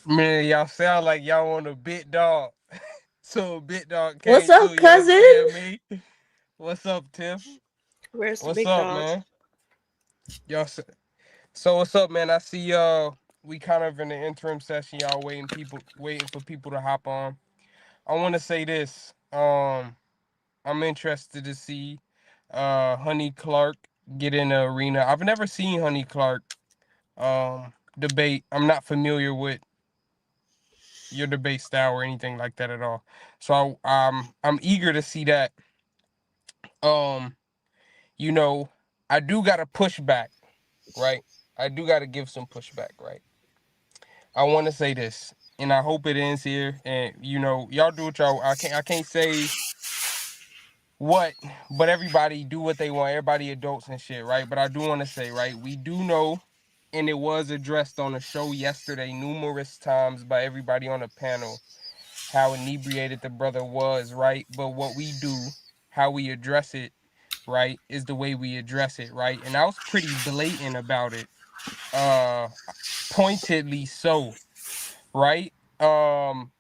Speaker 11: Man, y'all sound like y'all want a big dog. So a big dog
Speaker 10: What's
Speaker 11: came
Speaker 10: up,
Speaker 11: through, you
Speaker 10: cousin?
Speaker 11: understand me? What's up, Tiff?
Speaker 3: Where's the
Speaker 11: What's
Speaker 3: big
Speaker 11: up,
Speaker 3: dog?
Speaker 11: man? Y'all so what's up, man? I see we kind of in the interim session, y'all waiting for people to hop on. I wanna say this. I'm interested to see Honey Clark get in the arena. I've never seen Honey Clark debate. I'm not familiar with your debate style or anything like that at all. So I'm eager to see that. Um, you know, I do gotta push back, right? I do gotta give some pushback, right? I wanna say this, and I hope it ends here. And y'all do what y'all I can't say what, but everybody do what they want, everybody adults and shit, right? But I do wanna say, right, we do know, and it was addressed on the show yesterday numerous times by everybody on the panel how inebriated the brother was, right? But what we do, how we address it, right, is the way we address it, right? And I was pretty blatant about it, uh, pointedly so, right?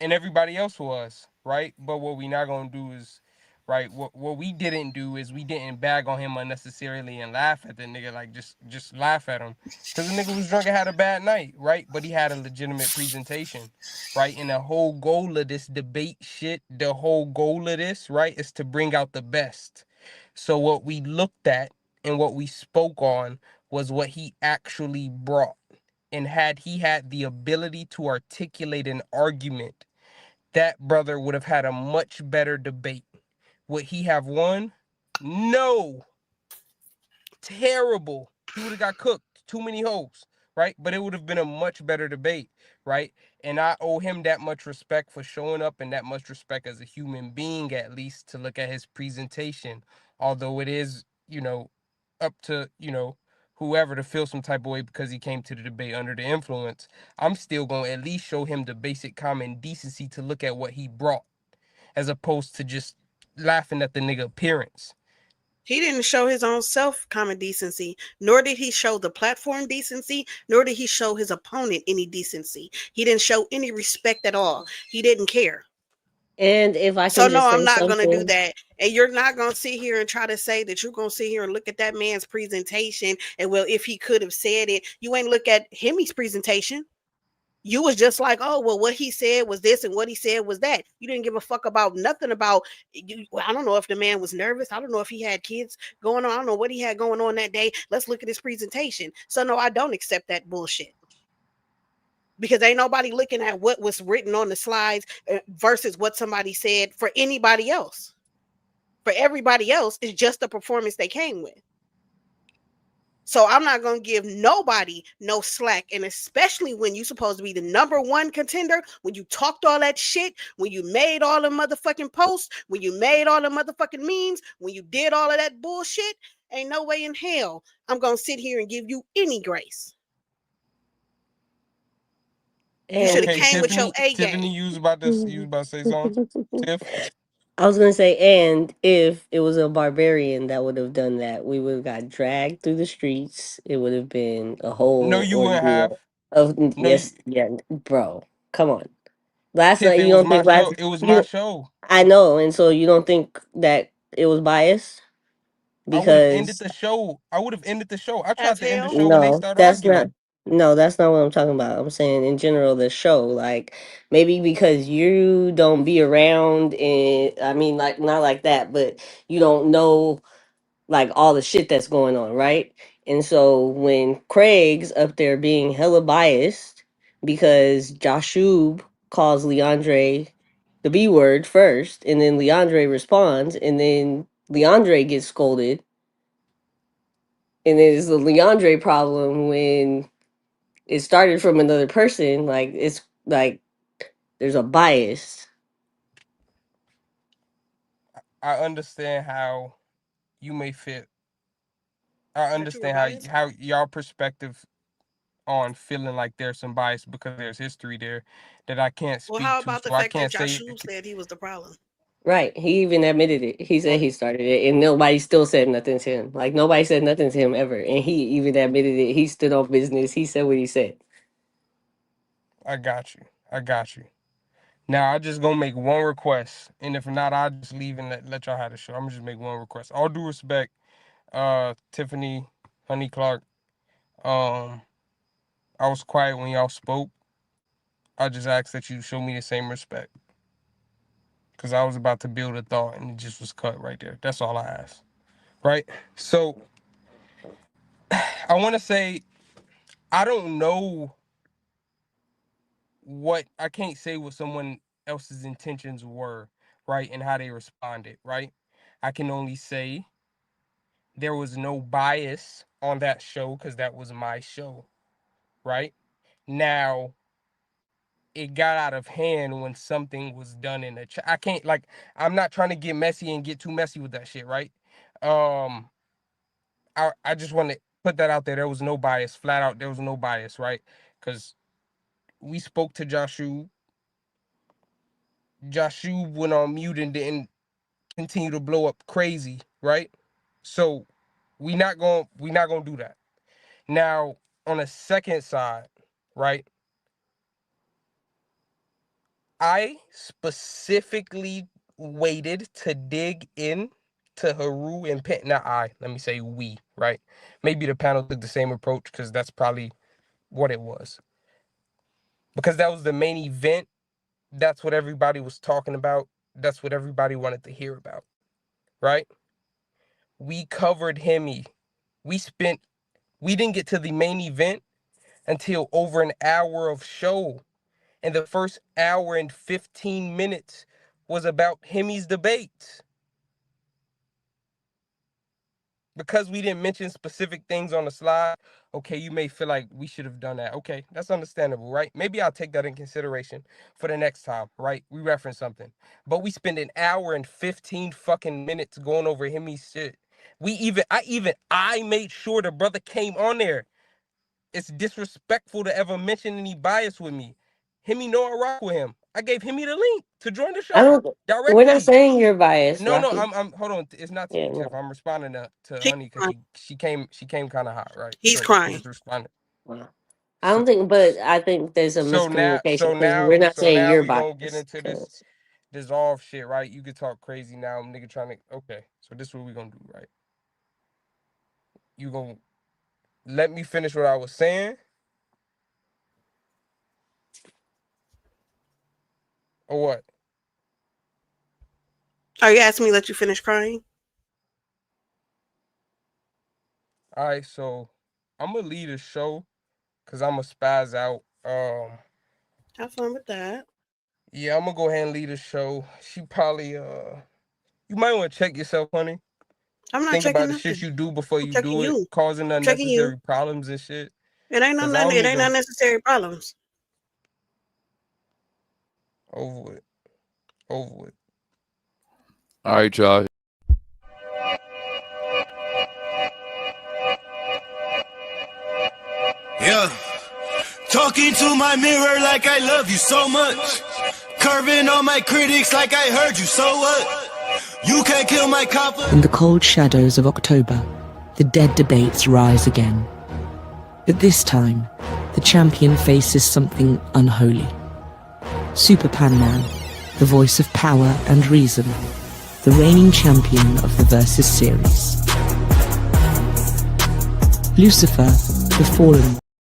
Speaker 11: And everybody else was, right? But what we not gonna do is, right? What we didn't do is we didn't bag on him unnecessarily and laugh at the nigga, like just laugh at him, cause the nigga was drunk and had a bad night, right? But he had a legitimate presentation, right? And the whole goal of this debate shit, the whole goal of this, right, is to bring out the best. So what we looked at and what we spoke on was what he actually brought. And had he had the ability to articulate an argument, that brother would have had a much better debate. Would he have won? No. Terrible. He would have got cooked. Too many hoes, right? But it would have been a much better debate, right? And I owe him that much respect for showing up and that much respect as a human being, at least, to look at his presentation. Although it is, up to, whoever to feel some type of way because he came to the debate under the influence. I'm still going to at least show him the basic common decency to look at what he brought as opposed to just laughing at the nigga appearance.
Speaker 3: He didn't show his own self common decency, nor did he show the platform decency, nor did he show his opponent any decency. He didn't show any respect at all. He didn't care.
Speaker 10: And if I
Speaker 3: So
Speaker 10: can
Speaker 3: no,
Speaker 10: just
Speaker 3: I'm
Speaker 10: say
Speaker 3: not gonna do
Speaker 10: something,
Speaker 3: that. And you're not gonna sit here and try to say that you're gonna sit here and look at that man's presentation. And well, if he could have said it, you ain't look at Hemi's presentation. You was just like, oh well, what he said was this and what he said was that. You didn't give a fuck about nothing about you. Well, I don't know if the man was nervous. I don't know if he had kids going on. I don't know what he had going on that day. Let's look at his presentation. So no, I don't accept that bullshit. Because ain't nobody looking at what was written on the slides versus what somebody said for anybody else. For everybody else, it's just the performance they came with. So I'm not gonna give nobody no slack, and especially when you supposed to be the number one contender, when you talked all that shit, when you made all the motherfucking posts, when you made all the motherfucking memes, when you did all of that bullshit, ain't no way in hell I'm gonna sit here and give you any grace. You should have
Speaker 10: and
Speaker 11: Okay,
Speaker 3: came with your A
Speaker 11: Tiffany,
Speaker 3: game.
Speaker 11: you was about to say something, Tiff.
Speaker 10: I was gonna say, and if it was a barbarian that would have done that, we would have got dragged through the streets. It would have been a
Speaker 11: No,
Speaker 10: whole
Speaker 11: you wouldn't have.
Speaker 10: ordeal. Of
Speaker 11: No, you,
Speaker 10: yes, yeah, bro, come on. Last
Speaker 11: Tiff.
Speaker 10: night,
Speaker 11: It
Speaker 10: you
Speaker 11: was
Speaker 10: don't
Speaker 11: my
Speaker 10: think
Speaker 11: show.
Speaker 10: last
Speaker 11: It was my
Speaker 10: you?
Speaker 11: show.
Speaker 10: I know, and so you don't think that it was biased
Speaker 11: I would have ended
Speaker 10: because
Speaker 11: the show. I would have ended the show. I
Speaker 3: As
Speaker 11: tried to end the
Speaker 3: hell.
Speaker 11: show when they
Speaker 10: no,
Speaker 11: started
Speaker 10: that's not.
Speaker 11: arguing.
Speaker 10: No, that's not what I'm talking about. I'm saying in general, the show, like maybe because you don't be around, and I mean, like not like that, but you don't know like all the shit that's going on, right? And so when Craig's up there being hella biased because Joshub calls Leandre the B word first, and then Leandre responds, and then Leandre gets scolded, and then it's the Leandre problem when it started from another person. Like it's like there's a bias.
Speaker 11: I understand how you may feel. I
Speaker 3: That you were
Speaker 11: understand
Speaker 3: biased.
Speaker 11: how y'all perspective on feeling like there's some bias because there's history there that I can't
Speaker 3: Well,
Speaker 11: speak
Speaker 3: how
Speaker 11: to,
Speaker 3: about the
Speaker 11: so I
Speaker 3: fact that
Speaker 11: can't say
Speaker 3: Joshua said he was the problem?
Speaker 10: Right. He even admitted it. He said
Speaker 3: Well,
Speaker 10: he started it, and nobody still said nothing to him. Like nobody said nothing to him ever, and he even admitted it. He stood on business. He said what he said.
Speaker 11: I got you. I got you. Now I just gonna make one request, and if not, I'll just leave and let y'all have the show. I'm gonna just make one request. All due respect, Tiffany, Honey Clark. I was quiet when y'all spoke. I just ask that you show me the same respect, because I was about to build a thought and it just was cut right there. That's all I ask. Right? So I want to say I don't know I can't say what someone else's intentions were, right, and how they responded, right? I can only say there was no bias on that show because that was my show, right? Now, it got out of hand when something was done in the chat. I can't, like, I'm not trying to get messy and get too messy with that shit, right? I just want to put that out there. There was no bias, flat out. There was no bias, right? Because we spoke to Joshua. Joshua went on mute and didn't continue to blow up crazy, right? So we not gonna do that. Now, on a second side, right? I specifically waited to dig in to Haru and Pent. Not I, let me say we, right? Maybe the panel took the same approach because that's probably what it was. Because that was the main event. That's what everybody was talking about. That's what everybody wanted to hear about, right? We covered Hemi. We didn't get to the main event until over an hour of show. And the first hour and 15 minutes was about Hemi's debates. Because we didn't mention specific things on the slide, okay, you may feel like we should have done that. Okay, that's understandable, right? Maybe I'll take that in consideration for the next time, right? We reference something. But we spend an hour and 15 fucking minutes going over Hemi's shit. I made sure the brother came on there. It's disrespectful to ever mention any bias with me. Hemi know I rock with him. I gave Hemi the link to join the
Speaker 10: I
Speaker 11: show
Speaker 10: don't. We're not
Speaker 11: directly.
Speaker 10: saying you're biased,
Speaker 11: No,
Speaker 10: Rocky.
Speaker 11: I'm hold on. It's not to
Speaker 10: Yeah,
Speaker 11: you, Tiff.
Speaker 10: no.
Speaker 11: I'm responding to
Speaker 3: He's
Speaker 11: Honey because
Speaker 3: crying.
Speaker 11: she came kind of hot, right?
Speaker 3: He's
Speaker 11: So I'm
Speaker 3: crying.
Speaker 11: just responding.
Speaker 10: Wow. I
Speaker 11: So
Speaker 10: don't think, but I think there's a miscommunication because we're not saying you're
Speaker 11: we gonna get
Speaker 10: biased.
Speaker 11: into this
Speaker 10: 'Cause
Speaker 11: dissolve shit, right? You can talk crazy now, nigga trying to. Okay, so this is what we gonna do, right? You gonna let me finish what I was saying, or what?
Speaker 3: Are you asking me to let you finish crying?
Speaker 11: All right, so I'm gonna leave the show because I'm gonna spaz out.
Speaker 3: Have fun with that.
Speaker 11: Yeah, I'm gonna go ahead and leave the show. She probably you might want to check yourself, honey.
Speaker 3: I'm not
Speaker 11: Think
Speaker 3: checking
Speaker 11: about the shit
Speaker 3: nothing.
Speaker 11: you do before
Speaker 3: I'm
Speaker 11: you
Speaker 3: checking
Speaker 11: do it,
Speaker 3: you.
Speaker 11: causing
Speaker 3: I'm checking you.
Speaker 11: unnecessary problems and shit.
Speaker 3: It ain't
Speaker 11: Cause I don't
Speaker 3: it ain't
Speaker 11: even
Speaker 3: unnecessary problems.
Speaker 11: over it. Over it.
Speaker 1: All right, y'all.
Speaker 12: Yeah. Talking to my mirror like I love you so much. Curving on my critics like I heard you, so what? You can't kill my confidence.
Speaker 13: In the cold shadows of October, the dead debates rise again. But this time, the champion faces something unholy. Super Pan Man, the voice of power and reason, the reigning champion of the Versus series. Lucifer, the fallen